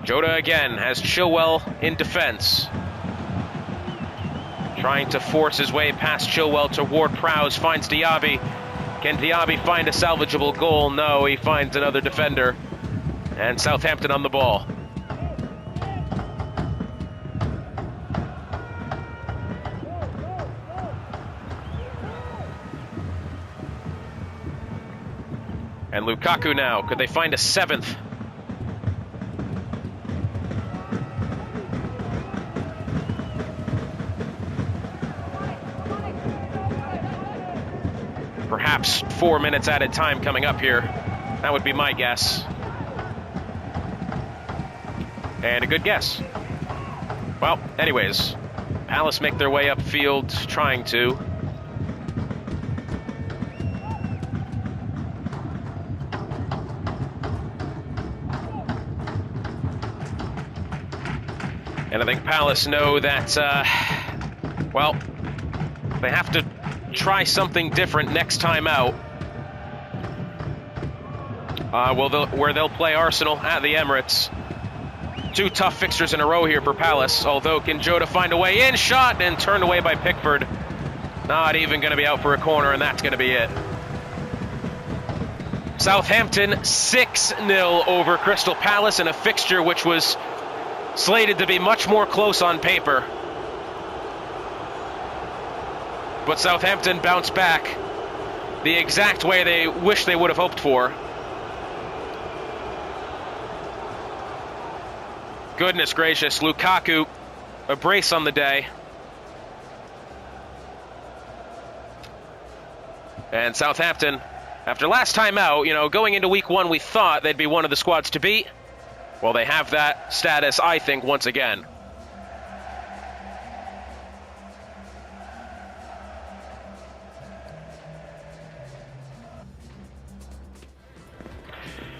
Jota again has Chilwell in defense. Trying to force his way past Chilwell to Ward-Prowse. Finds Diaby. Can Diaby find a salvageable goal? No, he finds another defender. And Southampton on the ball. And Lukaku now. Could they find a seventh? Perhaps 4 minutes added time coming up here. That would be my guess. And a good guess. Well, anyways, Palace make their way upfield, trying to. And I think Palace know that, well, they have to try something different next time out. Where they'll play Arsenal at the Emirates. 2 tough fixtures in a row here for Palace, although can Jota find a way in? Shot and turned away by Pickford. Not even going to be out for a corner, and that's going to be it. Southampton 6-0 over Crystal Palace in a fixture which was slated to be much more close on paper. But Southampton bounced back the exact way they wish they would have hoped for. Goodness gracious, Lukaku, a brace on the day. And Southampton, after last time out, going into week 1, we thought they'd be one of the squads to beat. Well, they have that status, I think, once again.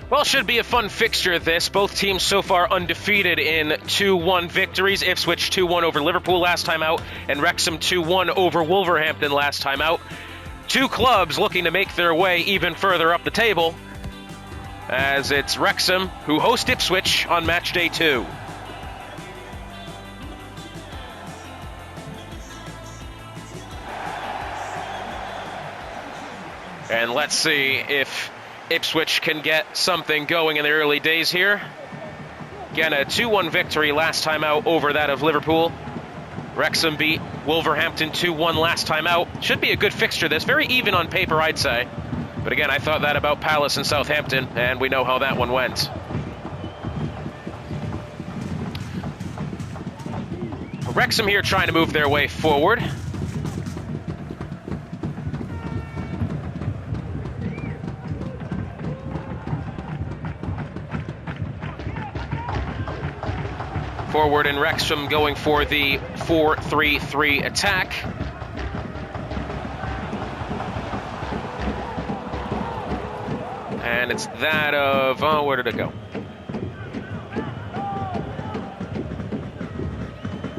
Well, should be a fun fixture, this. Both teams so far undefeated in 2-1 victories. Ipswich 2-1 over Liverpool last time out, and Wrexham 2-1 over Wolverhampton last time out. 2 clubs looking to make their way even further up the table, as it's Wrexham who host Ipswich on Matchday 2. And let's see if Ipswich can get something going in the early days here. Again, a 2-1 victory last time out over that of Liverpool. Wrexham beat Wolverhampton 2-1 last time out. Should be a good fixture this. Very even on paper, I'd say. But again, I thought that about Palace and Southampton, and we know how that one went. Wrexham here trying to move their way forward. Forward and Wrexham going for the 4-3-3 attack. And it's that of, oh, where did it go?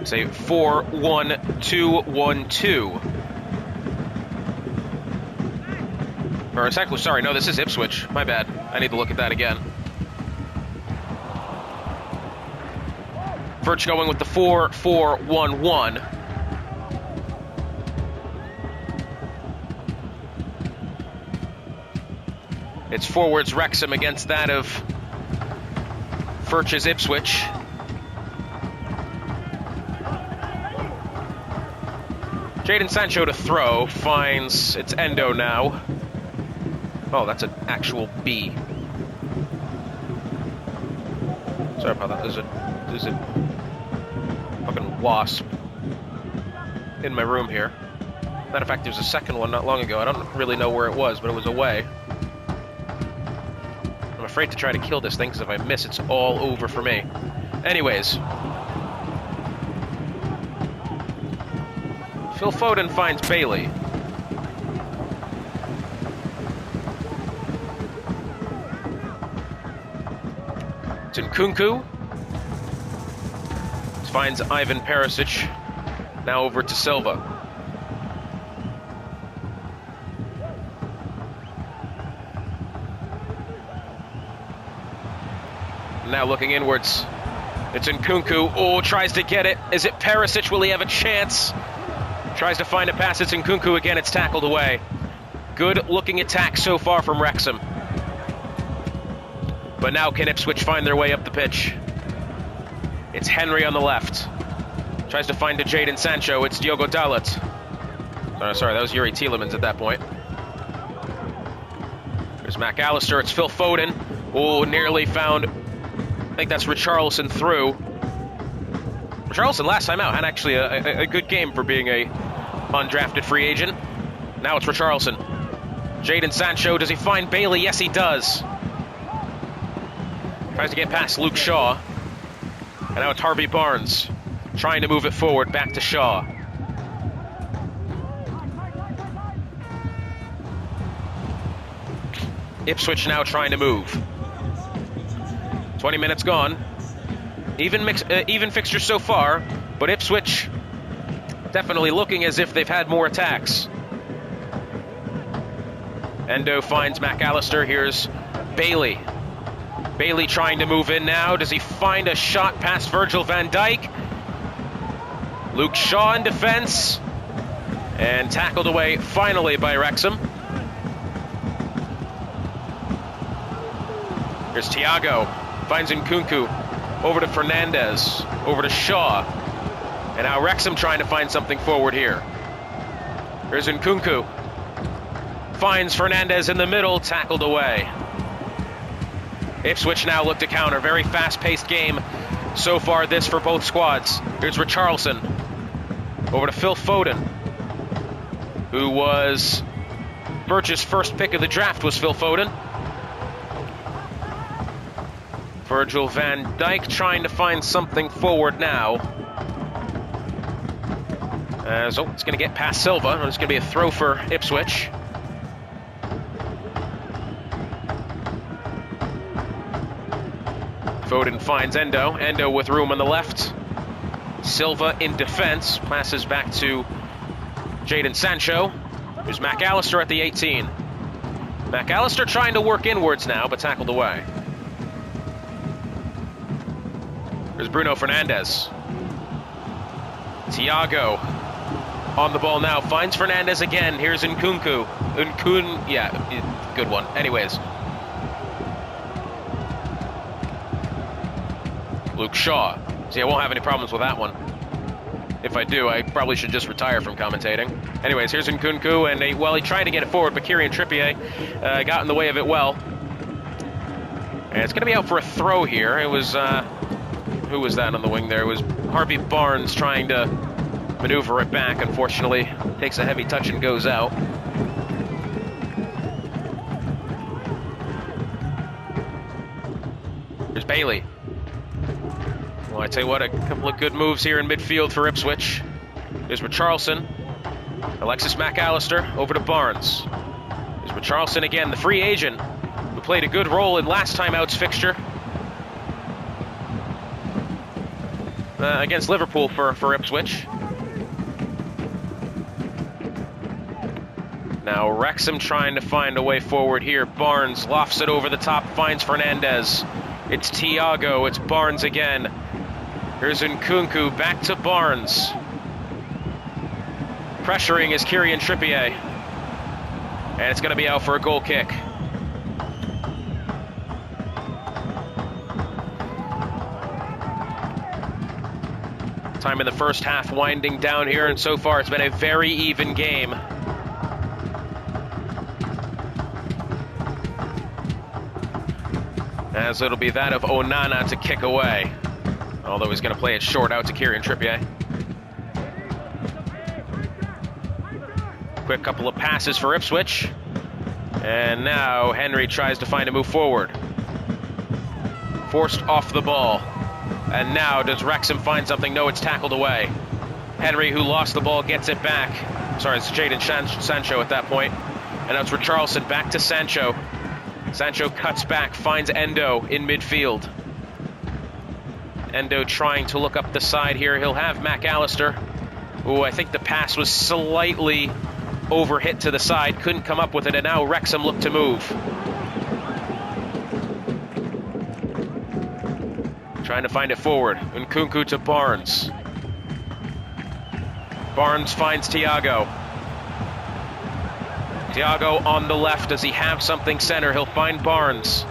Say 4-1-2-1-2. Or it's actually, sorry, no, this is Ipswich. My bad. I need to look at that again. Birch going with the 4-4-1-1. It's forwards Wrexham against that of Firch's Ipswich. Jadon Sancho to throw, finds, it's Endo now. Oh, that's an actual B. Sorry about that, there's a fucking wasp in my room here. Matter of fact, there's a second one not long ago. I don't really know where it was, but it was away. I'm afraid to try to kill this thing, because if I miss, it's all over for me. Anyways. Phil Foden finds Bailey. It's Nkunku. Finds Ivan Perisic. Now over to Silva. Now looking inwards. It's Nkunku. Oh, tries to get it. Is it Perisic? Will he have a chance? Tries to find a pass. It's Nkunku again. It's tackled away. Good looking attack so far from Wrexham. But now can Ipswich find their way up the pitch? It's Henry on the left. Tries to find a Jadon Sancho. It's Diogo Dalot. Sorry, that was Yuri Tielemans at that point. There's McAllister. It's Phil Foden. Oh, nearly found. I think that's Richarlison through. Richarlison last time out had actually a good game for being a undrafted free agent. Now it's Richarlison. Jadon Sancho, does he find Bailey? Yes, he does. Tries to get past Luke Shaw. And now it's Harvey Barnes trying to move it forward back to Shaw. Ipswich now trying to move. 20 minutes gone. Even fixture so far, but Ipswich definitely looking as if they've had more attacks. Endo finds McAllister. Here's Bailey. Bailey trying to move in now. Does he find a shot past Virgil van Dijk? Luke Shaw in defense. And tackled away finally by Wrexham. Here's Thiago. Finds Nkunku. Over to Fernandez. Over to Shaw. And now Wrexham trying to find something forward here. Here's Nkunku. Finds Fernandez in the middle. Tackled away. Ipswich now look to counter. Very fast-paced game so far this for both squads. Here's Richarlison. Over to Phil Foden, who was Birch's first pick of the draft was Phil Foden. Virgil van Dijk trying to find something forward now. So it's going to get past Silva. It's going to be a throw for Ipswich. Foden finds Endo. Endo with room on the left. Silva in defense. Passes back to Jadon Sancho. There's McAllister at the 18. McAllister trying to work inwards now, but tackled away. There's Bruno Fernandes. Thiago on the ball now. Finds Fernandez again. Here's Nkunku. Yeah, good one. Anyways. Luke Shaw. See, I won't have any problems with that one. If I do, I probably should just retire from commentating. Anyways, here's Nkunku, and he tried to get it forward, but Kieran Trippier got in the way of it well. And it's going to be out for a throw here. It was, who was that on the wing there? It was Harvey Barnes trying to maneuver it back. Unfortunately, takes a heavy touch and goes out. There's Bailey. Well, I tell you what, a couple of good moves here in midfield for Ipswich. There's Richarlison. Alexis McAllister over to Barnes. There's Richarlison again, the free agent. who played a good role in last time out's fixture against Liverpool for Ipswich. Now Wrexham trying to find a way forward here. Barnes lofts it over the top, finds Fernandez. It's Thiago, it's Barnes again. Here's Nkunku, back to Barnes. Pressuring is Kieran Trippier. And it's going to be out for a goal kick. Time in the first half winding down here, and so far it's been a very even game. As it'll be that of Onana to kick away. Although he's going to play it short out to Kieran Trippier. Quick couple of passes for Ipswich. And now Henry tries to find a move forward. Forced off the ball. And now does Wrexham find something? No, it's tackled away. Henry, who lost the ball, gets it back. Sorry, it's Jadon Sancho at that point. And now it's Richarlison back to Sancho. Sancho cuts back, finds Endo in midfield. Endo trying to look up the side here. He'll have McAllister. Ooh, I think the pass was slightly overhit to the side. Couldn't come up with it, and now Wrexham look to move. Trying to find it forward. Nkunku to Barnes. Barnes finds Thiago. Thiago on the left. Does he have something center? He'll find Barnes.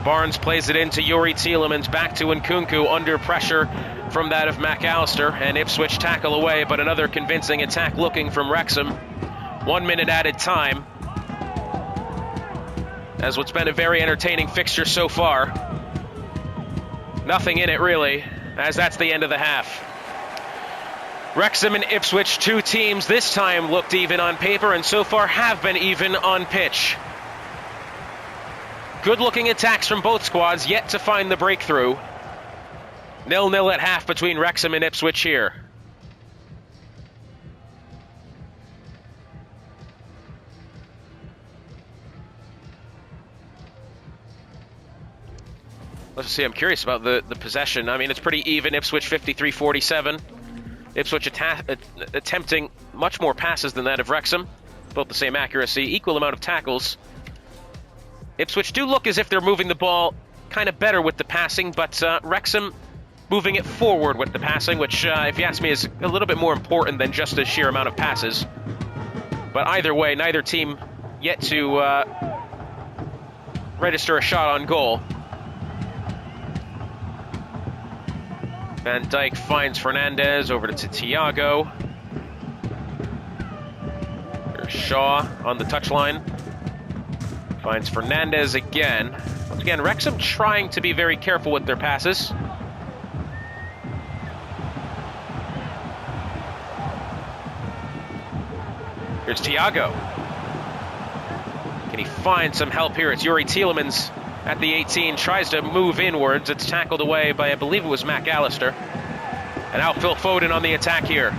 Barnes plays it into Youri Tielemans. Back to Nkunku under pressure from that of McAllister. And Ipswich tackle away, but another convincing attack looking from Wrexham. 1 minute added time. As what's been a very entertaining fixture so far. Nothing in it really, as that's the end of the half. Wrexham and Ipswich, two teams this time looked even on paper and so far have been even on pitch. Good looking attacks from both squads, yet to find the breakthrough. 0-0 at half between Wrexham and Ipswich here. Let's see, I'm curious about the possession. I mean, it's pretty even. Ipswich 53-47. Ipswich attempting much more passes than that of Wrexham. Both the same accuracy, equal amount of tackles. Ipswich do look as if they're moving the ball kind of better with the passing, but Wrexham moving it forward with the passing, which, if you ask me, is a little bit more important than just the sheer amount of passes. But either way, neither team yet to register a shot on goal. Van Dijk finds Fernandez over to Thiago. There's Shaw on the touchline. Finds Fernandez again. Once again, Wrexham trying to be very careful with their passes. Here's Thiago. Can he find some help here? It's Youri Tielemans at the 18, tries to move inwards. It's tackled away by, I believe it was McAllister. And now Phil Foden on the attack here.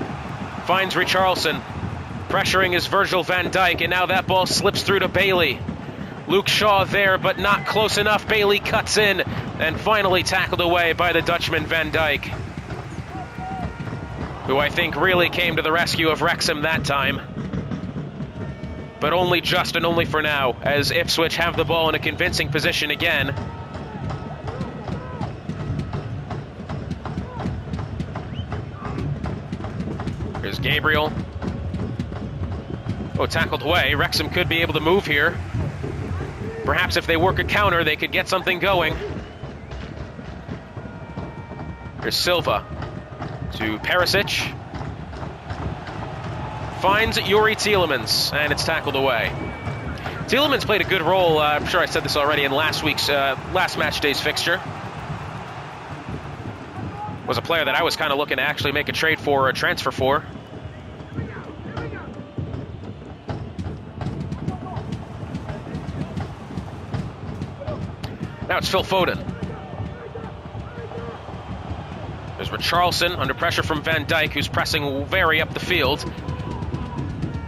Finds Richarlison. Pressuring is Virgil van Dijk, and now that ball slips through to Bailey. Luke Shaw there, but not close enough. Bailey cuts in, and finally tackled away by the Dutchman Van Dijk, who I think really came to the rescue of Wrexham that time. But only just and only for now, as Ipswich have the ball in a convincing position again. Here's Gabriel. Oh, tackled away. Wrexham could be able to move here. Perhaps if they work a counter, they could get something going. Here's Silva to Perisic. Finds Youri Tielemans, and it's tackled away. Tielemans played a good role. I'm sure I said this already in last week's last match day's fixture. Was a player that I was kind of looking to actually make a trade for or a transfer for. Now it's Phil Foden. There's Richarlison under pressure from Van Dijk, who's pressing very up the field.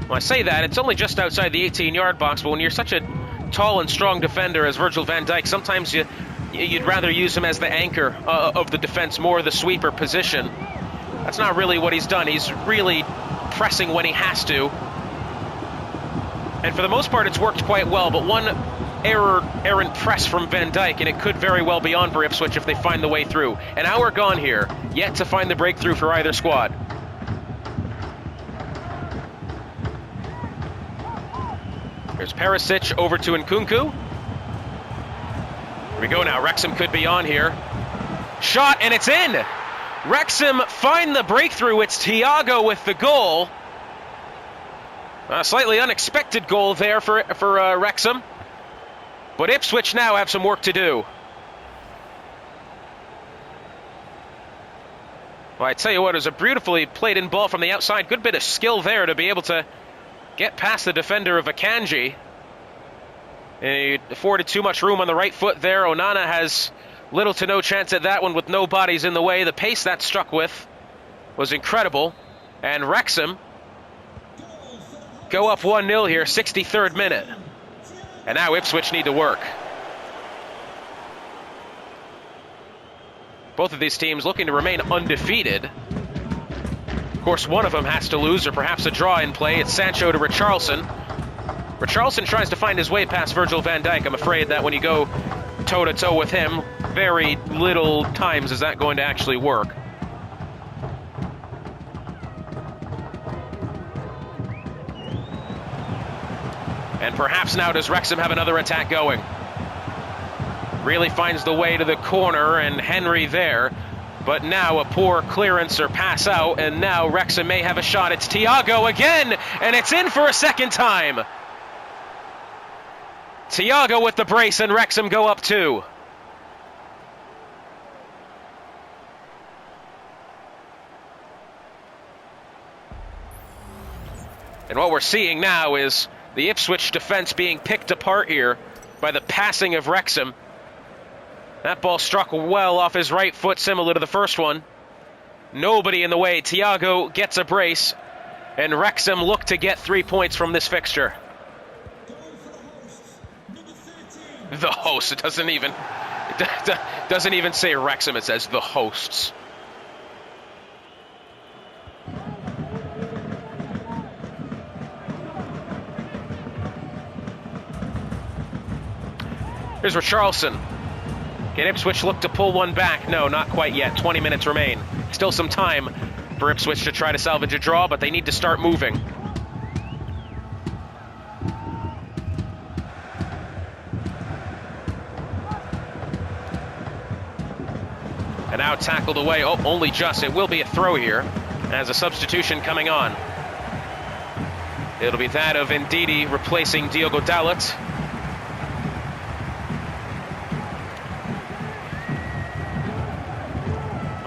When I say that, it's only just outside the 18-yard box, but when you're such a tall and strong defender as Virgil van Dijk, sometimes you'd rather use him as the anchor of the defense, more the sweeper position. That's not really what he's done. He's really pressing when he has to. And for the most part, it's worked quite well, but one errant press from Van Dijk, and it could very well be on for Ipswich if they find the way through. An hour gone here, yet to find the breakthrough for either squad. There's Perisic over to Nkunku. Here we go now. Wrexham could be on here. Shot, and it's in! Wrexham find the breakthrough. It's Thiago with the goal. A slightly unexpected goal there for Wrexham. But Ipswich now have some work to do. Well, I tell you what, it was a beautifully played in ball from the outside. Good bit of skill there to be able to get past the defender of Akanji. He afforded too much room on the right foot there. Onana has little to no chance at that one with no bodies in the way. The pace that struck with was incredible. And Wrexham go up 1-0 here, 63rd minute. And now Ipswich need to work. Both of these teams looking to remain undefeated. Of course, one of them has to lose, or perhaps a draw in play. It's Sancho to Richarlison. Richarlison tries to find his way past Virgil van Dijk. I'm afraid that when you go toe-to-toe with him, very little times is that going to actually work. And perhaps now does Wrexham have another attack going. Really finds the way to the corner, and Henry there. But now a poor clearance or pass out, and now Wrexham may have a shot. It's Thiago again, and it's in for a second time. Thiago with the brace, and Wrexham go up 2. And what we're seeing now is the Ipswich defense being picked apart here by the passing of Wrexham. That ball struck well off his right foot, similar to the first one. Nobody in the way. Thiago gets a brace, and Wrexham look to get 3 points from this fixture. The host. It doesn't even say Wrexham. It says the hosts. Here's Richarlison. Can Ipswich look to pull one back? No, not quite yet. 20 minutes remain. Still some time for Ipswich to try to salvage a draw, but they need to start moving. And now tackled away. Oh, only just. It will be a throw here as a substitution coming on. It'll be that of Ndidi replacing Diogo Dalot.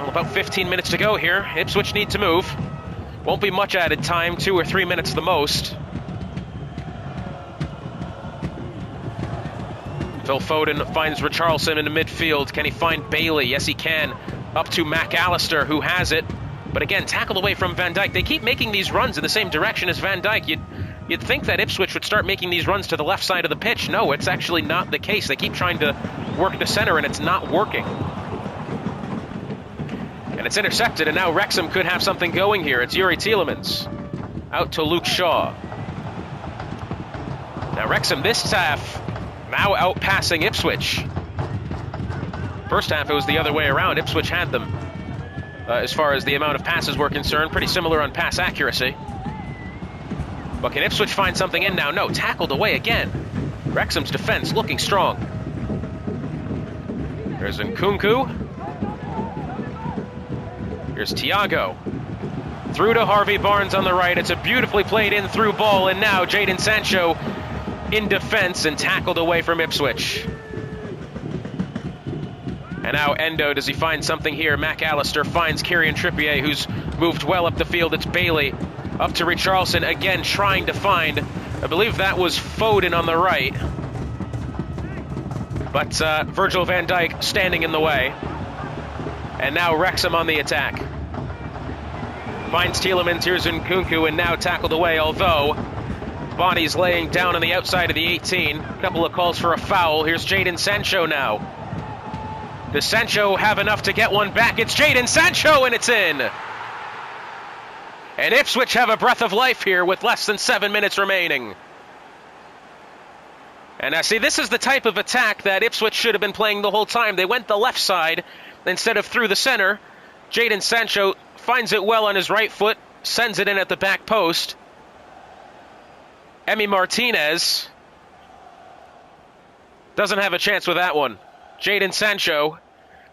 About 15 minutes to go here. Ipswich need to move. Won't be much added time, 2 or 3 minutes the most. Phil Foden finds Richarlison in the midfield. Can he find Bailey? Yes, he can. Up to McAllister, who has it. But again, tackled away from Van Dijk. They keep making these runs in the same direction as Van Dijk. You'd think that Ipswich would start making these runs to the left side of the pitch. No, it's actually not the case. They keep trying to work the center, and it's not working. And it's intercepted, and now Wrexham could have something going here. It's Yuri Tielemans out to Luke Shaw. Now Wrexham this half now outpassing Ipswich. First half it was the other way around. Ipswich had them as far as the amount of passes were concerned. Pretty similar on pass accuracy. But can Ipswich find something in now? No, tackled away again. Wrexham's defense looking strong. There's Nkunku. Here's Thiago. Through to Harvey Barnes on the right. It's a beautifully played in through ball, and now Jadon Sancho in defense and tackled away from Ipswich. And now Endo, does he find something here? McAllister finds Kieran Trippier, who's moved well up the field. It's Bailey up to Richarlison, again trying to find, I believe that was Foden on the right. But Virgil van Dijk standing in the way. And now Wrexham on the attack. Finds Tielemans, here's Nkunku, and now tackled away, although Bodies laying down on the outside of the 18. A couple of calls for a foul. Here's Jadon Sancho now. Does Sancho have enough to get one back? It's Jadon Sancho, and it's in. And Ipswich have a breath of life here with less than 7 minutes remaining. And I see this is the type of attack that Ipswich should have been playing the whole time. They went the left side instead of through the center. Jadon Sancho finds it well on his right foot, sends it in at the back post. Emi Martinez doesn't have a chance with that one. Jadon Sancho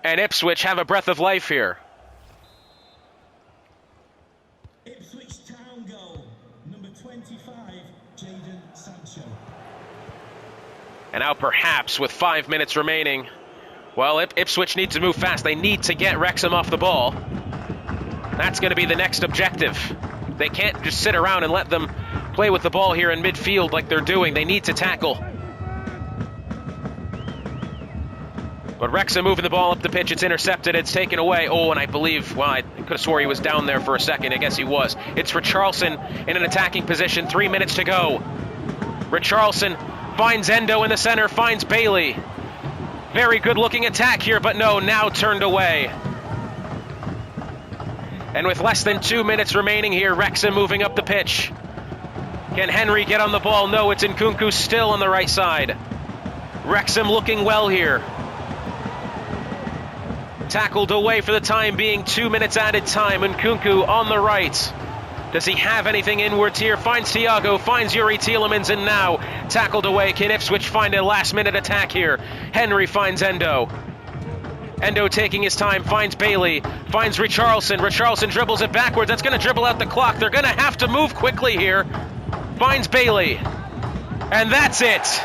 and Ipswich have a breath of life here. Ipswich Town goal, number 25, Jadon Sancho. And now perhaps with 5 minutes remaining, well, Ipswich needs to move fast. They need to get Wrexham off the ball. That's going to be the next objective. They can't just sit around and let them play with the ball here in midfield like they're doing. They need to tackle. But Wrexham moving the ball up the pitch. It's intercepted. It's taken away. Oh, and I believe, well, I could have swore he was down there for a second. I guess he was. It's Richarlison in an attacking position. 3 minutes to go. Richarlison finds Endo in the center, finds Bailey. Very good looking attack here, but no, now turned away. And with less than 2 minutes remaining here, Wrexham moving up the pitch. Can Henry get on the ball? No, it's Nkunku still on the right side. Wrexham looking well here. Tackled away for the time being, 2 minutes added time. Nkunku on the right. Does he have anything inwards here? Finds Thiago, finds Yuri Tielemans, and now tackled away. Can Ipswich find a last-minute attack here? Henry finds Endo. Endo taking his time, finds Bailey, finds Richarlison. Richarlison dribbles it backwards. That's going to dribble out the clock. They're going to have to move quickly here. Finds Bailey. And that's it.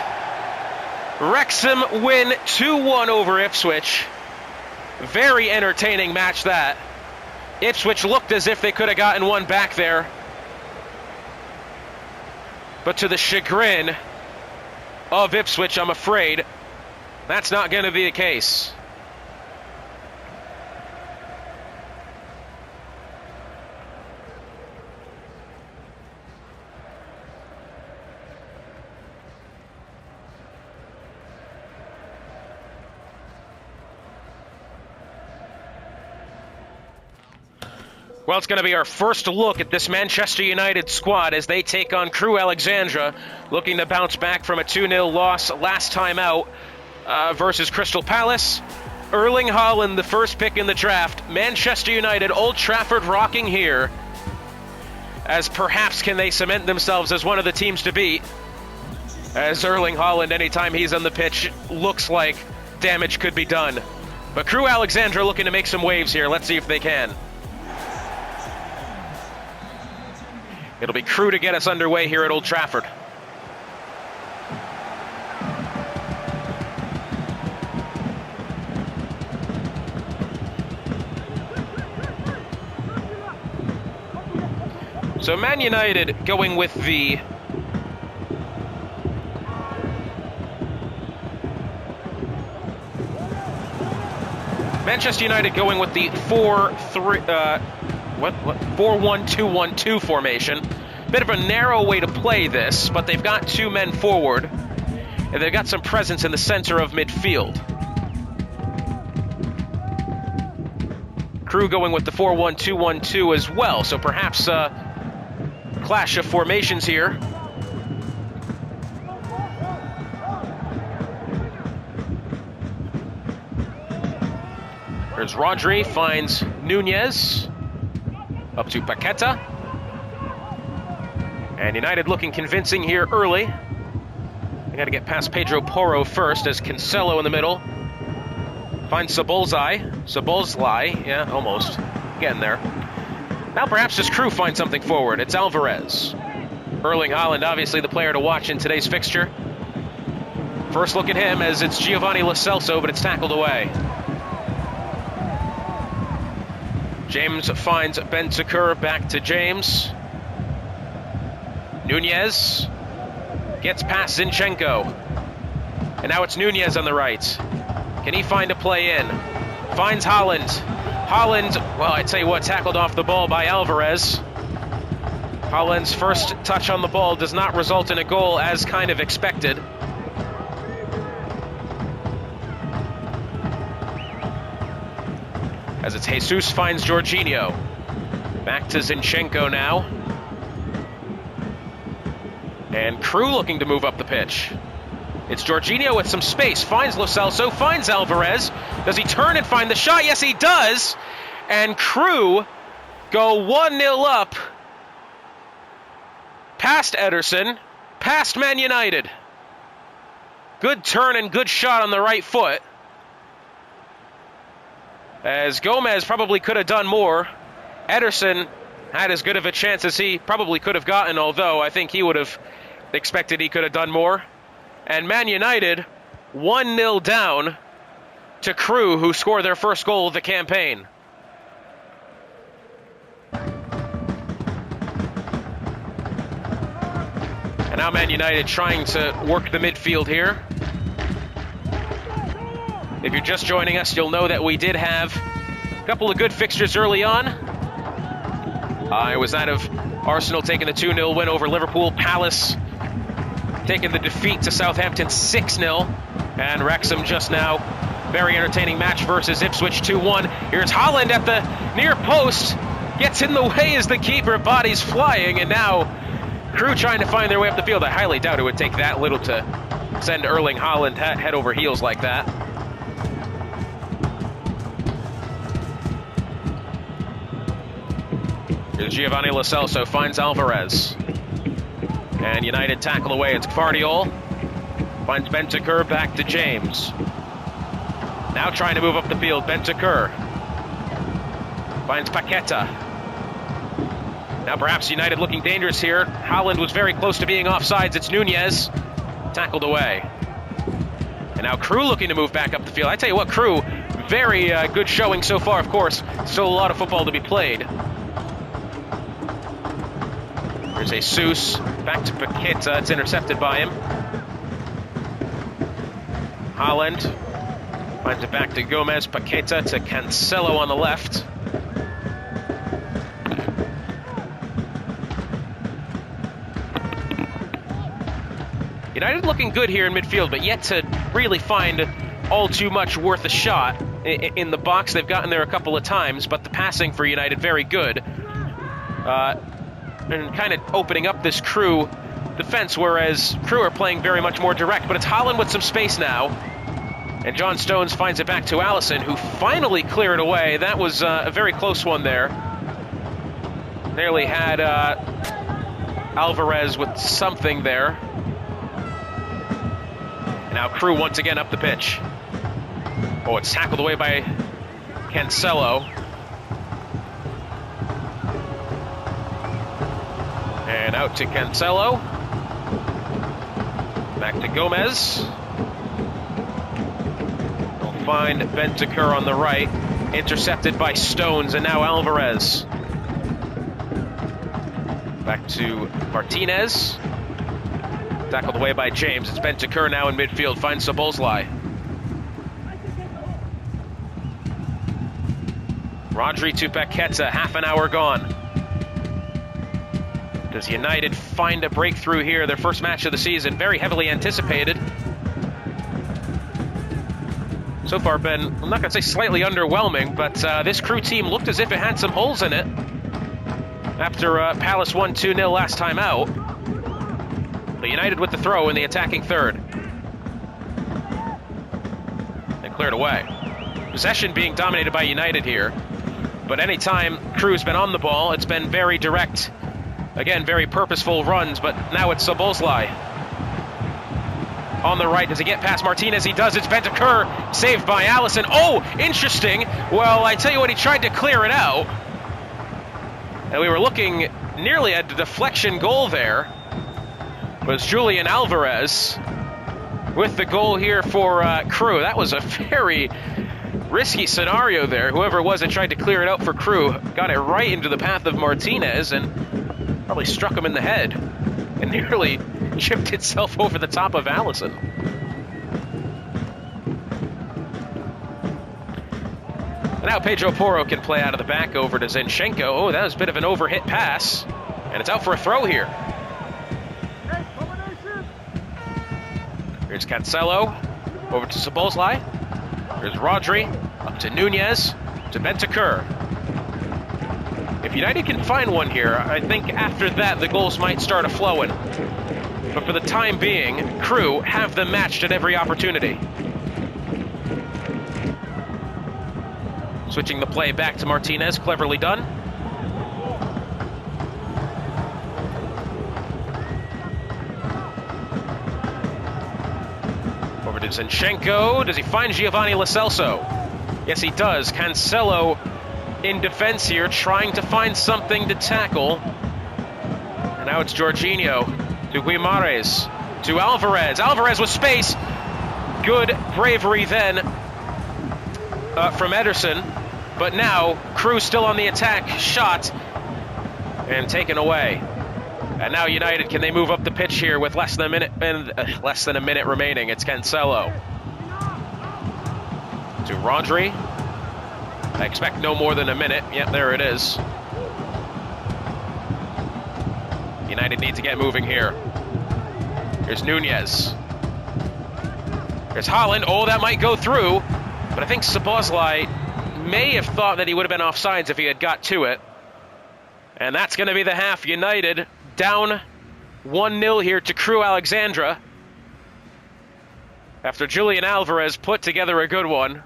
Wrexham win 2-1 over Ipswich. Very entertaining match that. Ipswich looked as if they could have gotten one back there. But to the chagrin of Ipswich, I'm afraid, that's not going to be the case. Well, it's going to be our first look at this Manchester United squad as they take on Crewe Alexandra, looking to bounce back from a 2-0 loss last time out versus Crystal Palace. Erling Haaland, the first pick in the draft. Manchester United, Old Trafford rocking here, as perhaps can they cement themselves as one of the teams to beat, as Erling Haaland, anytime he's on the pitch, looks like damage could be done. But Crewe Alexandra looking to make some waves here. Let's see if they can. It'll be Crewe to get us underway here at Old Trafford. So Man United going with the Manchester United going with the 4-1-2-1-2 formation. Bit of a narrow way to play this, but they've got two men forward, and they've got some presence in the center of midfield. Crewe going with the 4-1-2-1-2 as well, so perhaps a clash of formations here. There's Rodri, finds Nunez. Up to Paqueta. And United looking convincing here early. They got to get past Pedro Porro first, as Cancelo in the middle. Finds Szoboszlai. Yeah, almost. Getting there. Now perhaps does Crewe find something forward. It's Alvarez. Erling Haaland, obviously the player to watch in today's fixture. First look at him as it's Giovanni Lo Celso, but it's tackled away. James finds Bentancur, back to James. Nunez gets past Zinchenko. And now it's Nunez on the right. Can he find a play in? Finds Haaland. Haaland, well, I tell you what, tackled off the ball by Alvarez. Holland's first touch on the ball does not result in a goal as kind of expected. As it's Jesus finds Jorginho. Back to Zinchenko now. And Crew looking to move up the pitch. It's Jorginho with some space. Finds Lo Celso, finds Alvarez. Does he turn and find the shot? Yes, he does. And Crew go 1-0 up. Past Ederson, past Man United. Good turn and good shot on the right foot. As Gomez probably could have done more. Ederson had as good of a chance as he probably could have gotten, although I think he would have expected he could have done more. And Man United 1-0 down to Crew, who scored their first goal of the campaign. And now Man United trying to work the midfield here. If you're just joining us, you'll know that we did have a couple of good fixtures early on. It was that of Arsenal taking the 2-0 win over Liverpool, Palace taking the defeat to Southampton 6-0, and Wrexham just now, very entertaining match versus Ipswich 2-1. Here's Haaland at the near post, gets in the way as the keeper, bodies flying, and now Crew trying to find their way up the field. I highly doubt it would take that little to send Erling Haaland head over heels like that. Here's Giovanni Lo Celso, finds Alvarez. And United tackle away. It's Gvardiol. Finds Bentancur, back to James. Now trying to move up the field, Bentancur. Finds Paqueta. Now perhaps United looking dangerous here. Haaland was very close to being offsides. It's Nunez. Tackled away. And now Crew looking to move back up the field. I tell you what, Crew, very good showing so far, of course. Still a lot of football to be played. There's Jesus, back to Paqueta, it's intercepted by him. Haaland finds it back to Gomez, Paqueta to Cancelo on the left. United looking good here in midfield, but yet to really find all too much worth a shot in the box. They've gotten there a couple of times, but the passing for United very good. And kind of opening up this Crew defense, whereas Crew are playing very much more direct. But it's Haaland with some space now. And John Stones finds it back to Alisson, who finally cleared away. That was a very close one there. Nearly had Alvarez with something there. And now Crew once again up the pitch. Oh, it's tackled away by Cancelo. And out to Cancelo. Back to Gomez. We'll find Bentancur on the right. Intercepted by Stones, and now Alvarez. Back to Martinez. Tackled away by James. It's Bentancur now in midfield. Finds Szoboszlai. Rodri to Paqueta. Half an hour gone. Does United find a breakthrough here? Their first match of the season, very heavily anticipated. So far been, I'm not going to say slightly underwhelming, but this Crew team looked as if it had some holes in it. After Palace won 2-0 last time out. But United with the throw in the attacking third. And cleared away. Possession being dominated by United here. But anytime Crew's been on the ball, it's been very direct. Again, very purposeful runs, but now it's Szoboszlai. On the right, does he get past Martinez? He does. It's Bentancur, saved by Alisson. Oh, interesting. Well, I tell you what, he tried to clear it out. And we were looking nearly at the deflection goal there. It was Julian Alvarez with the goal here for Crew. That was a very risky scenario there. Whoever it was that tried to clear it out for Crew got it right into the path of Martinez and probably struck him in the head and nearly chipped itself over the top of Alisson. And now Pedro Porro can play out of the back over to Zinchenko. Oh, that was a bit of an overhit pass. And it's out for a throw here. Here's Cancelo, over to Szoboszlai. Here's Rodri, up to Nunez, to Bentancur. If United can find one here, I think after that the goals might start a-flowing. But for the time being, Crew have them matched at every opportunity. Switching the play back to Martinez, cleverly done. Over to Zinchenko. Does he find Giovanni Lo Celso? Yes, he does. Cancelo in defense here, trying to find something to tackle. And now it's Jorginho to Guimarães, to Alvarez. Alvarez with space. Good bravery then from Ederson. But now, Crew still on the attack. Shot and taken away. And now United, can they move up the pitch here with less than a minute remaining? It's Cancelo to Rodri. I expect no more than a minute. Yep, there it is. United need to get moving here. Here's Nunez. Here's Haaland. Oh, that might go through. But I think Szoboszlai may have thought that he would have been offsides if he had got to it. And that's going to be the half. United down 1-0 here to Crew Alexandra. After Julian Alvarez put together a good one.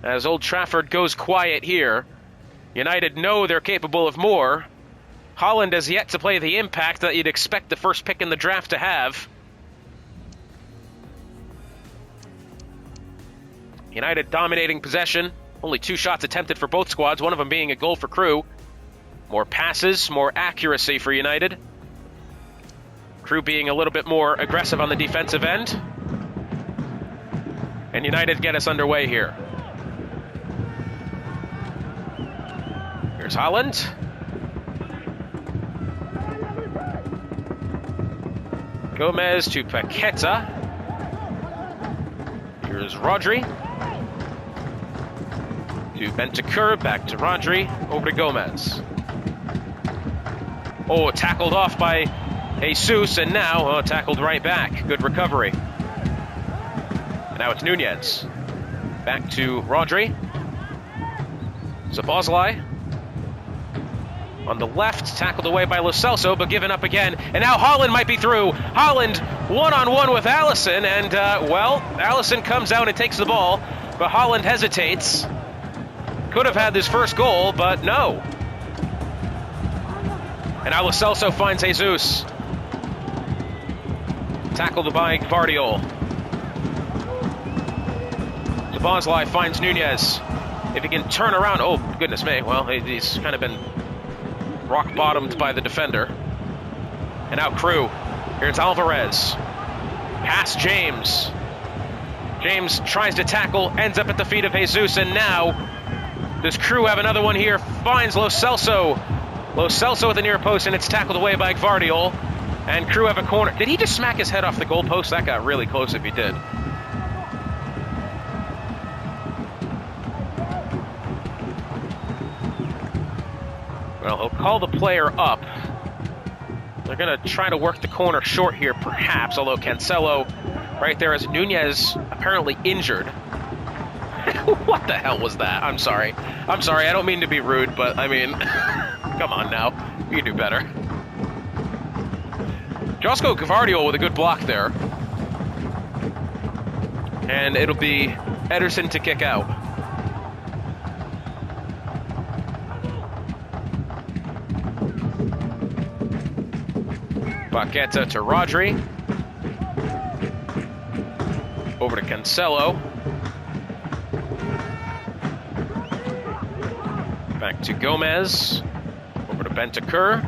As Old Trafford goes quiet here, United know they're capable of more. Haaland has yet to play the impact that you'd expect the first pick in the draft to have. United dominating possession. Only 2 shots attempted for both squads, one of them being a goal for Crew. More passes, more accuracy for United. Crew being a little bit more aggressive on the defensive end. And United get us underway here. Here's Haaland. Gomez to Paqueta. Here's Rodri. To Bentancur, back to Rodri, over to Gomez. Oh, tackled off by Jesus, and now tackled right back. Good recovery. And now it's Nunez. Back to Rodri. Szoboszlai. On the left, tackled away by Lo Celso, but given up again. And now Haaland might be through. Haaland one-on-one with Alisson, and, well, Alisson comes out and takes the ball, but Haaland hesitates. Could have had his first goal, but no. And now Lo Celso finds Jesus. Tackled by Gvardiol. Szoboszlai finds Nunez. If he can turn around, oh, goodness me. Well, he's kind of been rock-bottomed by the defender. And now Crew. Here's Alvarez. Past James. James tries to tackle, ends up at the feet of Jesus, and now does Crew have another one here? Finds Lo Celso. Lo Celso at the near post, and it's tackled away by Gvardiol. And Crew have a corner. Did he just smack his head off the goalpost? That got really close if he did. Well, he'll call the player up. They're going to try to work the corner short here, perhaps, although Cancelo right there as Nunez apparently injured. What the hell was that? I'm sorry. I'm sorry, I don't mean to be rude, but, I mean, come on now. You can do better. Josko Gvardiol with a good block there. And it'll be Ederson to kick out. Paqueta to Rodri. Over to Cancelo. Back to Gomez. Over to Bentancur.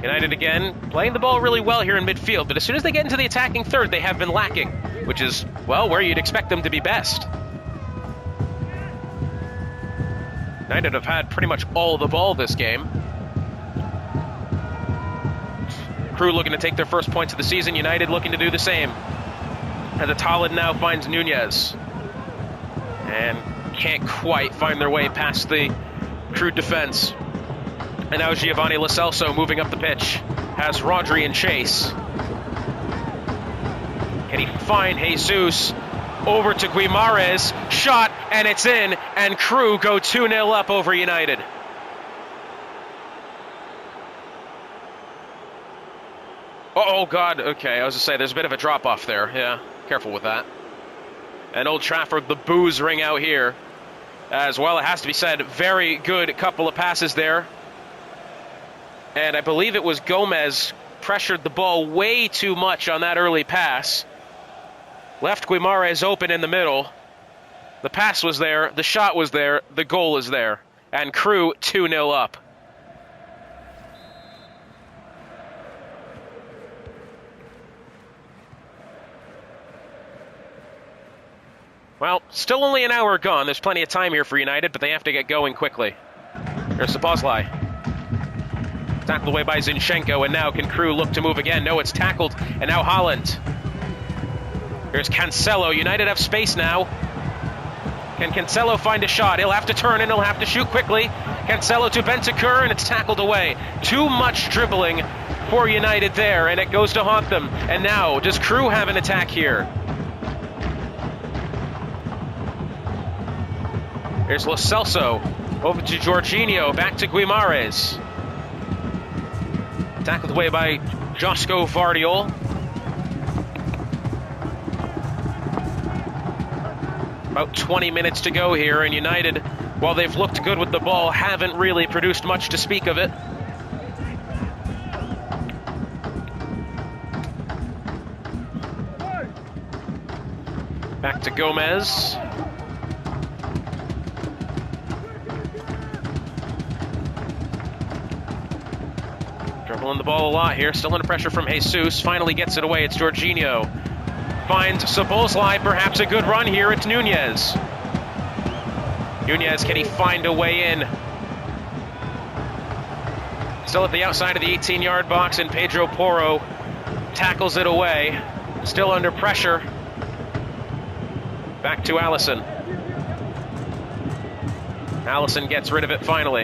United again, playing the ball really well here in midfield, but as soon as they get into the attacking third, they have been lacking, which is, well, where you'd expect them to be best. United have had pretty much all the ball this game. Crew looking to take their first points of the season. United looking to do the same. As Haaland now finds Nunez. And can't quite find their way past the Crew defense. And now Giovanni Lo Celso moving up the pitch. Has Rodri in chase. Can he find Jesus? Over to Guimarães. Shot, and it's in. And Crew go 2-0 up over United. Oh, God. Okay, I was going to say, there's a bit of a drop-off there. Yeah, careful with that. And Old Trafford, the boos ring out here. As well, it has to be said, very good couple of passes there. And I believe it was Gomez pressured the ball way too much on that early pass. Left Guimarães open in the middle. The pass was there, the shot was there, the goal is there. And Crew 2-0 up. Well, still only an hour gone. There's plenty of time here for United, but they have to get going quickly. There's Szoboszlai. Tackled away by Zinchenko, and now can Crew look to move again? No, it's tackled, and now Haaland. Here's Cancelo. United have space now. Can Cancelo find a shot? He'll have to turn and he'll have to shoot quickly. Cancelo to Bentancur, and it's tackled away. Too much dribbling for United there, and it goes to haunt them. And now, does Crew have an attack here? Here's Lo Celso, over to Jorginho, back to Guimarães. Tackled away by Josko Vardiol. About 20 minutes to go here, and United, while they've looked good with the ball, haven't really produced much to speak of it. Back to Gomez. Dribbling the ball a lot here, still under pressure from Jesus. Finally gets it away, it's Jorginho. Finds Szoboszlai, perhaps a good run here, it's Nunez. Nunez, can he find a way in? Still at the outside of the 18-yard box, and Pedro Porro tackles it away. Still under pressure. Back to Alisson. Alisson gets rid of it finally.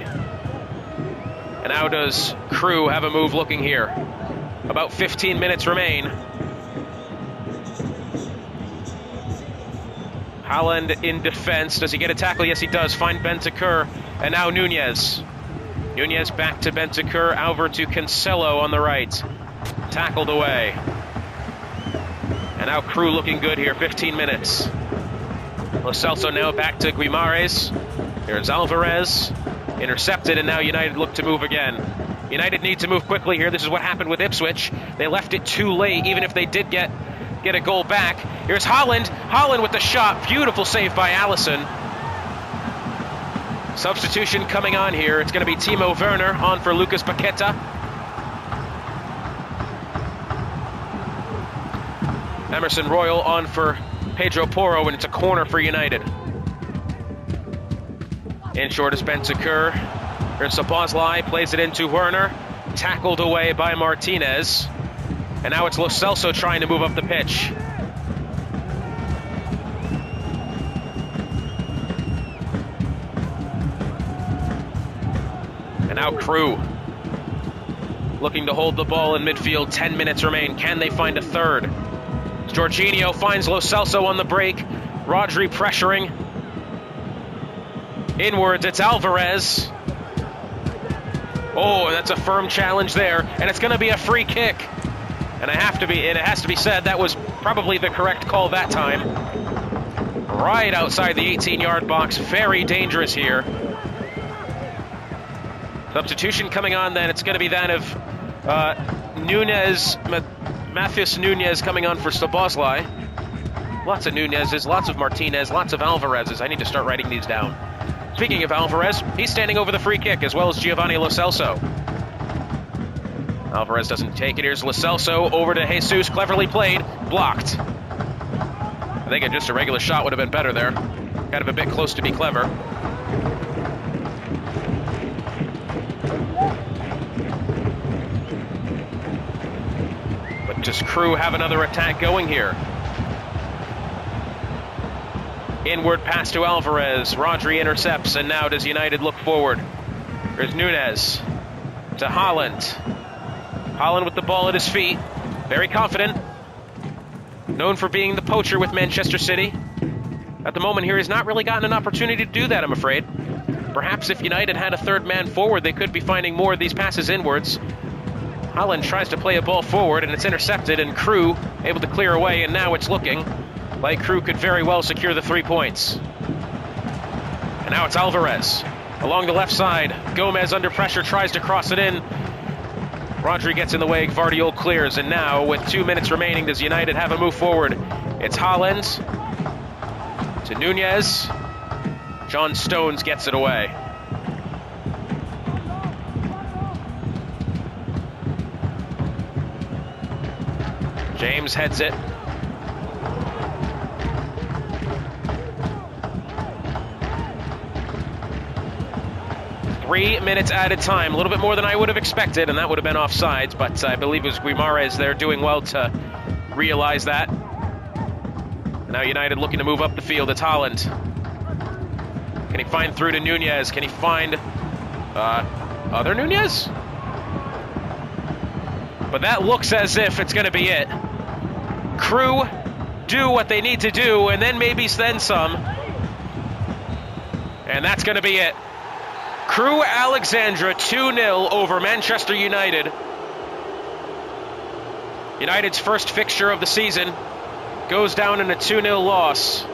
And now does Crew have a move looking here? About 15 minutes remain. Haaland in defense. Does he get a tackle? Yes, he does. Find Bentancur. And now Nunez. Nunez back to Bentancur. Over to Cancelo on the right. Tackled away. And now Crew looking good here. 15 minutes. Lo Celso now back to Guimarães. Here's Alvarez. Intercepted, and now United look to move again. United need to move quickly here. This is what happened with Ipswich. They left it too late, even if they did get a goal back. Here's Haaland. Haaland with the shot. Beautiful save by Alisson. Substitution coming on here. It's going to be Timo Werner on for Lucas Paqueta. Emerson Royal on for Pedro Porro, and it's a corner for United. In short is Bentancur. Here's Szoboszlai, plays it into Werner. Tackled away by Martinez. And now it's Lo Celso trying to move up the pitch. And now Crew looking to hold the ball in midfield. 10 minutes remain. Can they find a third? Jorginho finds Lo Celso on the break. Rodri pressuring. Inwards, it's Alvarez. Oh, that's a firm challenge there. And it's going to be a free kick. And it has to be said, that was probably the correct call that time. Right outside the 18-yard box. Very dangerous here. Substitution coming on then. It's going to be that of Matheus Nunez coming on for Szoboszlai. Lots of Nunez's, lots of Martinez, lots of Alvarez's. I need to start writing these down. Speaking of Alvarez, he's standing over the free kick, as well as Giovanni Lo Celso. Alvarez doesn't take it. Here's Lo Celso over to Jesus. Cleverly played. Blocked. I think just a regular shot would have been better there. Kind of a bit close to be clever. But does Crew have another attack going here? Inward pass to Alvarez. Rodri intercepts, and now does United look forward. There's Nunez to Haaland. Haaland with the ball at his feet. Very confident. Known for being the poacher with Manchester City. At the moment here, he's not really gotten an opportunity to do that, I'm afraid. Perhaps if United had a third man forward, they could be finding more of these passes inwards. Haaland tries to play a ball forward, and it's intercepted, and Crew able to clear away, and now it's looking like Crew could very well secure the 3 points. And now it's Alvarez. Along the left side, Gomez under pressure tries to cross it in. Rodri gets in the way, Gvardiol clears, and now with 2 minutes remaining, does United have a move forward? It's Haaland to Nunez. John Stones gets it away. James heads it. Three minutes added time, a little bit more than I would have expected, and that would have been offsides, but I believe it was Guimarães there doing well to realize that. Now United looking to move up the field. It's Haaland. Can he find through to Nunez? Can he find other Nunez? But that looks as if it's going to be it. Crew do what they need to do, and then maybe then some. And that's going to be it. Crew Alexandra 2-0 over Manchester United. United's first fixture of the season goes down in a 2-0 loss.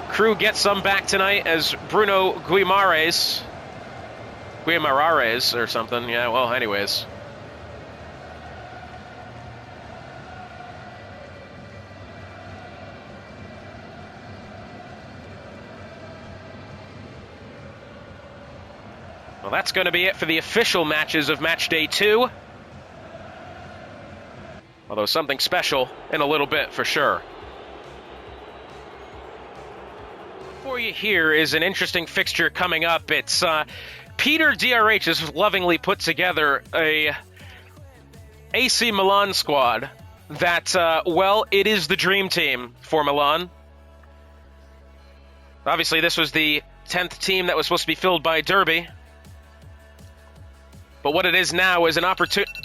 Crew gets some back tonight as Bruno Guimarães or something. Yeah, well, anyways. Well, that's going to be it for the official matches of Match Day 2. Although something special in a little bit for sure. For you here is an interesting fixture coming up. It's Peter DRH has lovingly put together a AC Milan squad that, well, it is the dream team for Milan. Obviously, this was the 10th team that was supposed to be filled by Derby. But what it is now is an opportunity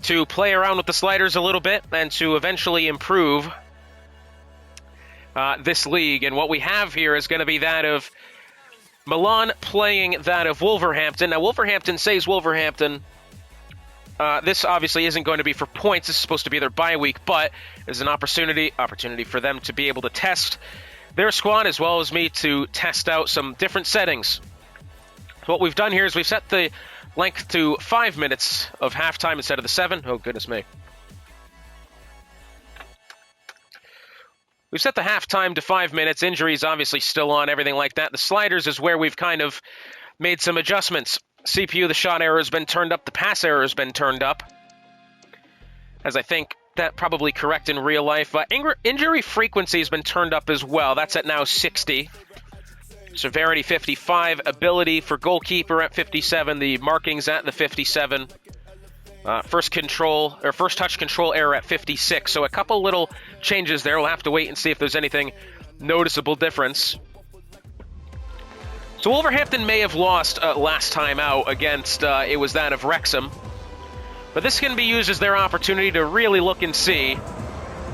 to play around with the sliders a little bit and to eventually improve this league. And what we have here is going to be that of Milan playing that of Wolverhampton. Now, Wolverhampton says Wolverhampton. This obviously isn't going to be for points. This is supposed to be their bye week, but there's an opportunity for them to be able to test their squad as well as me to test out some different settings. So what we've done here is we've set the length to 5 minutes of halftime instead of the 7. Oh, goodness me. We've set the halftime to 5 minutes. Injuries obviously still on, everything like that. The sliders is where we've kind of made some adjustments. CPU, the shot error has been turned up. The pass error has been turned up. As I think that probably correct in real life. Injury frequency has been turned up as well. That's at now 60. Severity 55. Ability for goalkeeper at 57. The markings at the 57. First touch control error at 56. So a couple little changes there. We'll have to wait and see if there's anything noticeable difference. So Wolverhampton may have lost last time out against, it was that of Wrexham. But this can be used as their opportunity to really look and see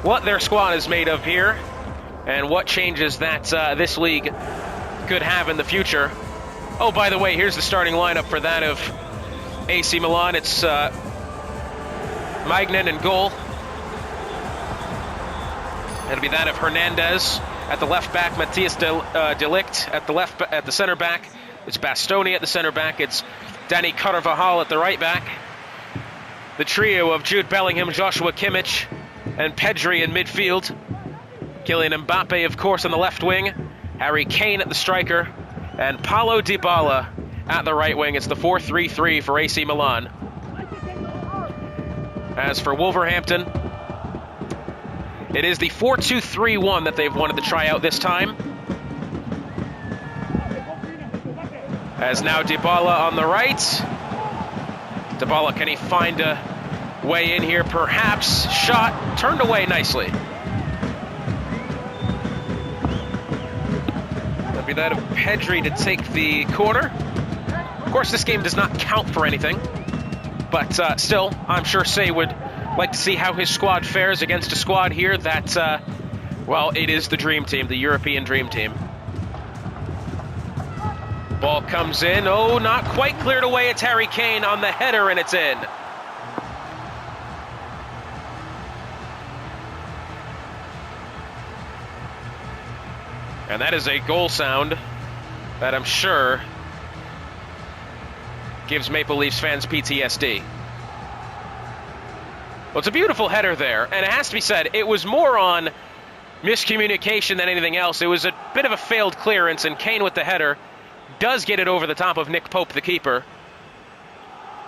what their squad is made of here and what changes that this league could have in the future. Oh, by the way, here's the starting lineup for that of AC Milan. It's Magnan in goal. That'll be that of Hernandez. At the left back, Matthias de Ligt. At the center back, it's Bastoni at the center back. It's Danny Carvajal at the right back. The trio of Jude Bellingham, Joshua Kimmich, and Pedri in midfield. Kylian Mbappe, of course, on the left wing. Harry Kane at the striker. And Paulo Dybala at the right wing. It's the 4-3-3 for AC Milan. As for Wolverhampton, it is the 4-2-3-1 that they've wanted to try out this time. As now Dybala on the right. Dybala, can he find a way in here? Perhaps. Shot turned away nicely. That'd be that of Pedri to take the corner. Of course, this game does not count for anything. But still, I'm sure Say would like to see how his squad fares against a squad here that, well, it is the dream team, the European dream team. Ball comes in. Oh, not quite cleared away. It's Harry Kane on the header, and it's in. And that is a goal sound that I'm sure gives Maple Leafs fans PTSD. Well, it's a beautiful header there, and it has to be said, it was more on miscommunication than anything else. It was a bit of a failed clearance, and Kane with the header does get it over the top of Nick Pope, the keeper.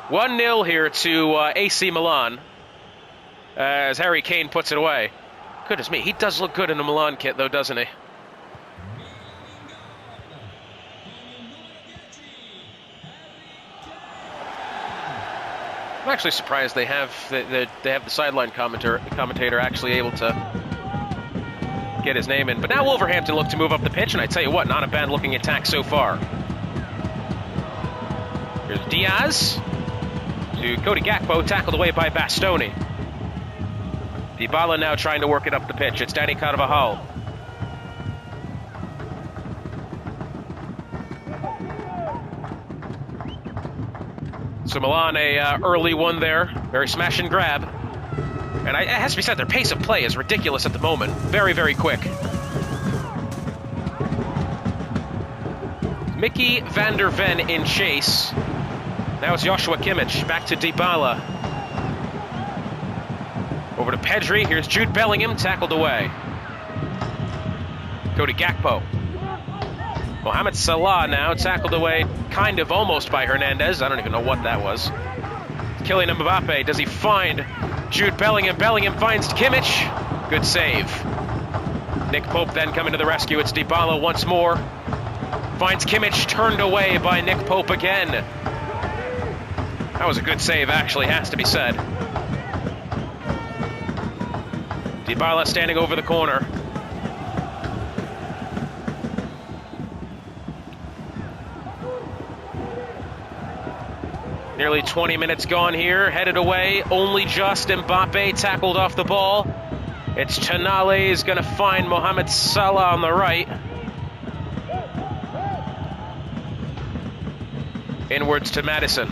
1-0 here to AC Milan as Harry Kane puts it away. Goodness me, he does look good in the Milan kit, though, doesn't he? I'm actually surprised they have the sideline commentator actually able to get his name in. But now Wolverhampton look to move up the pitch, and I tell you what, not a bad looking attack so far. Here's Diaz to Cody Gakpo, tackled away by Bastoni. Dybala now trying to work it up the pitch. It's Dani Carvajal. So Milan, a early one there, very smash and grab. And it has to be said, their pace of play is ridiculous at the moment. Very, very quick. Mickey van der Ven in chase. Now it's Joshua Kimmich, back to Dybala. Over to Pedri, here's Jude Bellingham, tackled away. Cody Gakpo. Mohamed Salah now, tackled away, kind of almost by Hernandez. I don't even know what that was. Kylian Mbappe, does he find Jude Bellingham? Bellingham finds Kimmich. Good save. Nick Pope then coming to the rescue. It's Dybala once more. Finds Kimmich, turned away by Nick Pope again. That was a good save, actually, has to be said. Dybala standing over the corner. Nearly 20 minutes gone here, headed away, only just Mbappe tackled off the ball. It's Tonali is going to find Mohamed Salah on the right. Inwards to Madison.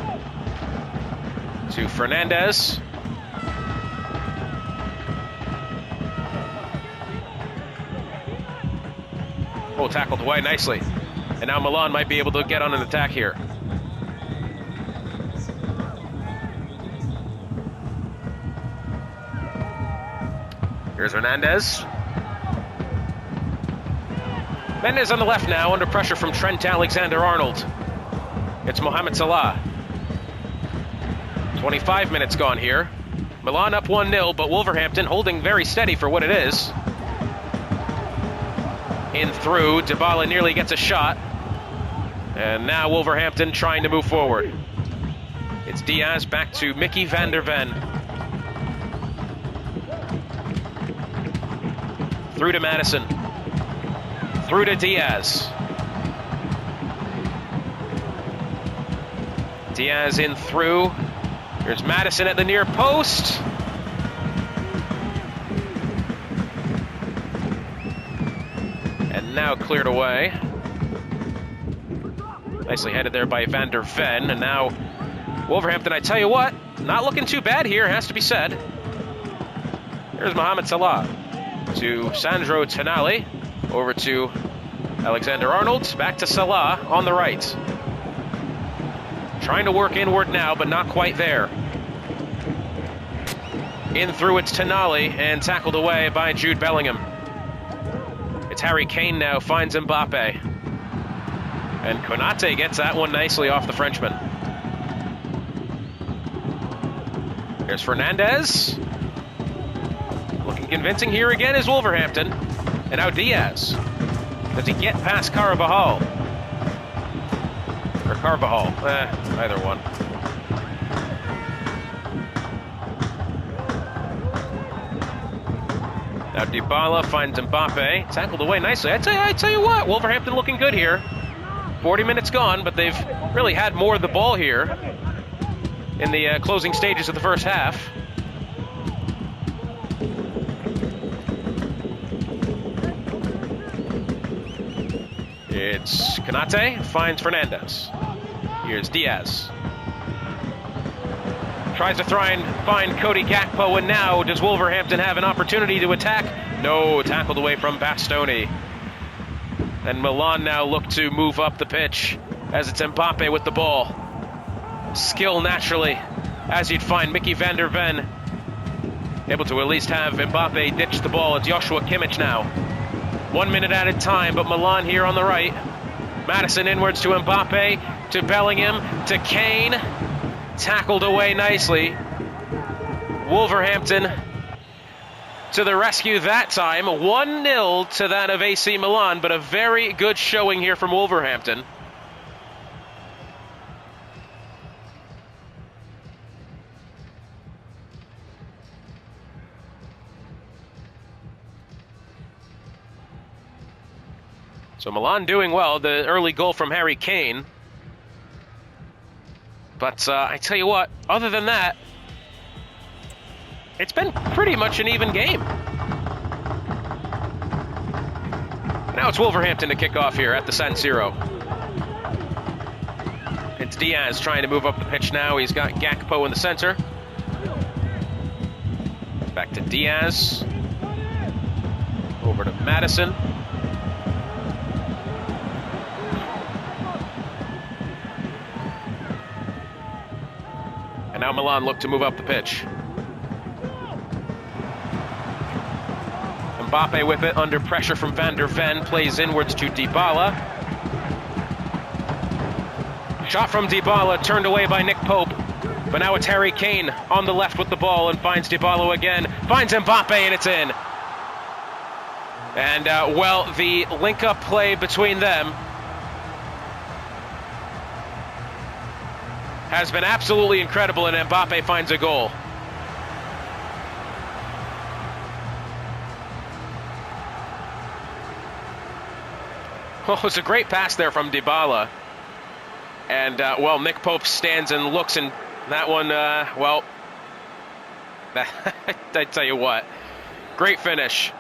To Fernandez. Oh, tackled away nicely. And now Milan might be able to get on an attack here. Here's Hernandez. Mendes on the left now, under pressure from Trent Alexander-Arnold. It's Mohamed Salah. 25 minutes gone here. Milan up 1-0, but Wolverhampton holding very steady for what it is. In through, Dybala nearly gets a shot. And now Wolverhampton trying to move forward. It's Diaz back to Mickey van der Ven. Through to Madison. Through to Diaz. Diaz in through. Here's Madison at the near post. And now cleared away. Nicely headed there by Van der Ven. And now Wolverhampton, I tell you what, not looking too bad here, has to be said. Here's Mohamed Salah. To Sandro Tonali, over to Alexander-Arnold, back to Salah on the right. Trying to work inward now, but not quite there. In through, it's Tonali, and tackled away by Jude Bellingham. It's Harry Kane now, finds Mbappe. And Konate gets that one nicely off the Frenchman. Here's Fernandez. Looking convincing here again is Wolverhampton. And now Diaz. Does he get past Carvajal? Or Carvajal. Either one. Now Dybala finds Mbappe. Tackled away nicely. I tell you what, Wolverhampton looking good here. 40 minutes gone, but they've really had more of the ball here in the closing stages of the first half. It's Konate, finds Fernandez. Here's Diaz. Tries to try and find Cody Gakpo, and now does Wolverhampton have an opportunity to attack? No, tackled away from Bastoni. And Milan now look to move up the pitch as it's Mbappe with the ball. Skill naturally, as you'd find Mickey van der Ven able to at least have Mbappe ditch the ball. It's Joshua Kimmich now. 1 minute at a time, but Milan here on the right. Madison inwards to Mbappe, to Bellingham, to Kane. Tackled away nicely. Wolverhampton to the rescue that time. 1-0 to that of AC Milan, but a very good showing here from Wolverhampton. So Milan doing well. The early goal from Harry Kane. But I tell you what, other than that, it's been pretty much an even game. Now it's Wolverhampton to kick off here at the San Siro. It's Diaz trying to move up the pitch now. He's got Gakpo in the center. Back to Diaz. Over to Madison. And now Milan look to move up the pitch. Mbappe with it under pressure from Van der Ven. Plays inwards to Dybala. Shot from Dybala, turned away by Nick Pope. But now it's Harry Kane on the left with the ball and finds Dybala again. Finds Mbappe and it's in. And, well, the link-up play between them has been absolutely incredible, and Mbappe finds a goal. Oh, it's a great pass there from Dybala. And, well, Nick Pope stands and looks, and that one, well, I tell you what, great finish.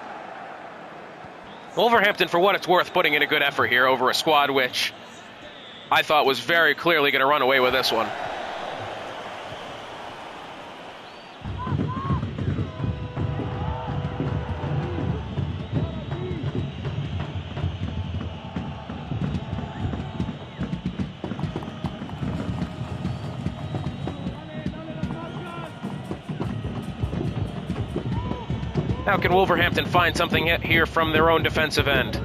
Wolverhampton, for what it's worth, putting in a good effort here over a squad which I thought was very clearly going to run away with this one. How can Wolverhampton find something here from their own defensive end?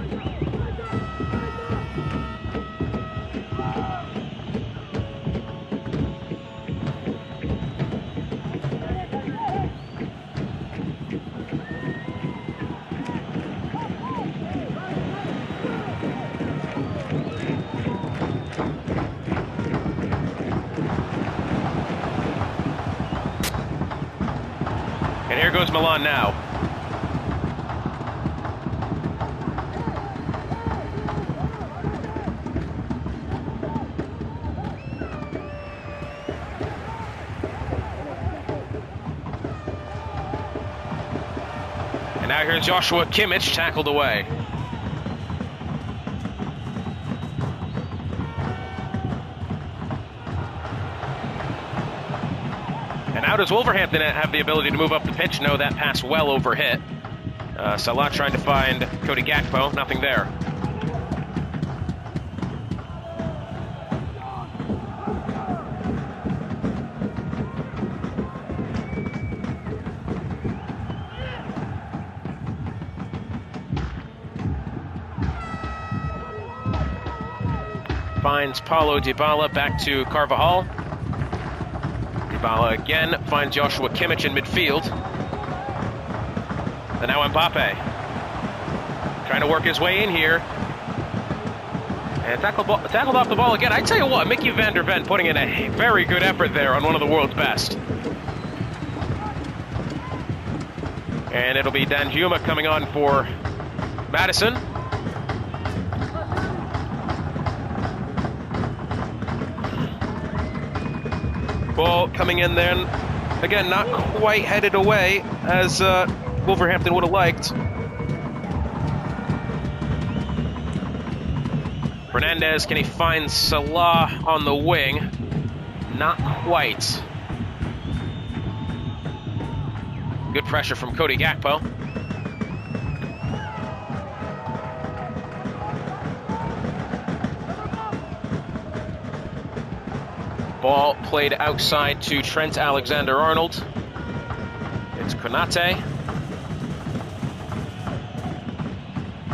And here goes Milan now. And now here's Joshua Kimmich, tackled away. And how does Wolverhampton have the ability to move up the pitch? No, that pass well over hit. Salah trying to find Cody Gakpo, nothing there. Finds Paulo Dybala, back to Carvajal. Dybala again finds Joshua Kimmich in midfield. And now Mbappe trying to work his way in here. And tackled off the ball again. I tell you what, Mickey van der Ven putting in a very good effort there on one of the world's best. And it'll be Danjuma coming on for Madison. Ball coming in then. Again, not quite headed away as Wolverhampton would have liked. Fernandez, can he find Salah on the wing? Not quite. Good pressure from Cody Gakpo. Ball played outside to Trent Alexander-Arnold. It's Konate.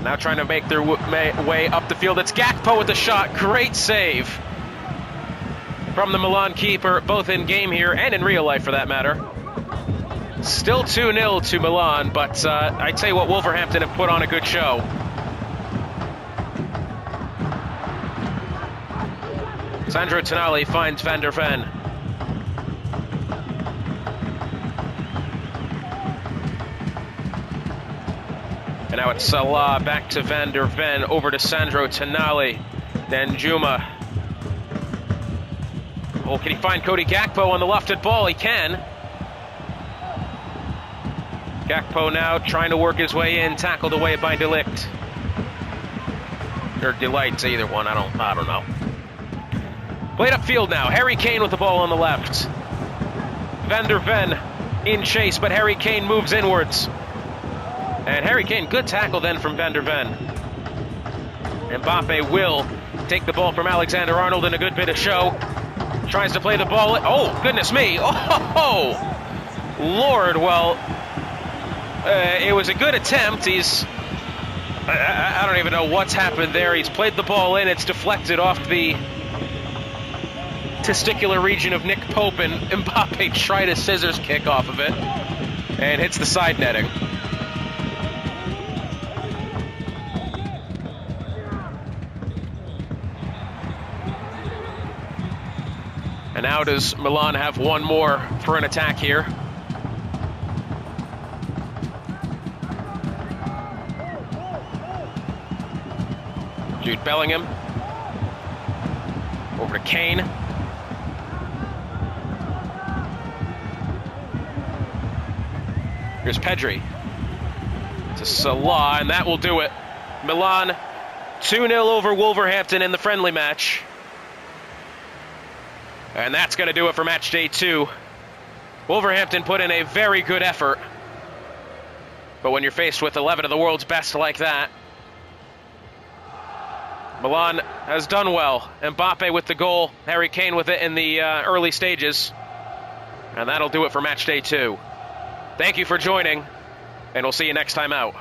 Now trying to make their way up the field. It's Gakpo with the shot. Great save from the Milan keeper, both in game here and in real life for that matter. Still 2-0 to Milan, but I tell you what, Wolverhampton have put on a good show. Sandro Tonali finds Van der Ven. And now it's Salah, back to Van der Ven, over to Sandro Tonali. Danjuma. Oh, can he find Cody Gakpo on the lofted ball? He can. Gakpo now trying to work his way in, tackled away by De Ligt. Or Delight, either one, I don't know. Played upfield now. Harry Kane with the ball on the left. Van der Ven in chase, but Harry Kane moves inwards. And Harry Kane, good tackle then from Van der Ven. Mbappe will take the ball from Alexander-Arnold in a good bit of show. Tries to play the ball. Oh, goodness me. Oh, Lord. Well, it was a good attempt. I don't even know what's happened there. He's played the ball in. It's deflected off the testicular region of Nick Pope, and Mbappe tried a scissors kick off of it and hits the side netting. And now does Milan have one more for an attack here? Jude Bellingham. Over to Kane. Here's Pedri. To Salah, and that will do it. Milan 2-0 over Wolverhampton in the friendly match. And that's going to do it for match day 2. Wolverhampton put in a very good effort. But when you're faced with 11 of the world's best like that, Milan has done well. Mbappe with the goal, Harry Kane with it in the early stages. And that'll do it for match day 2. Thank you for joining, and we'll see you next time out.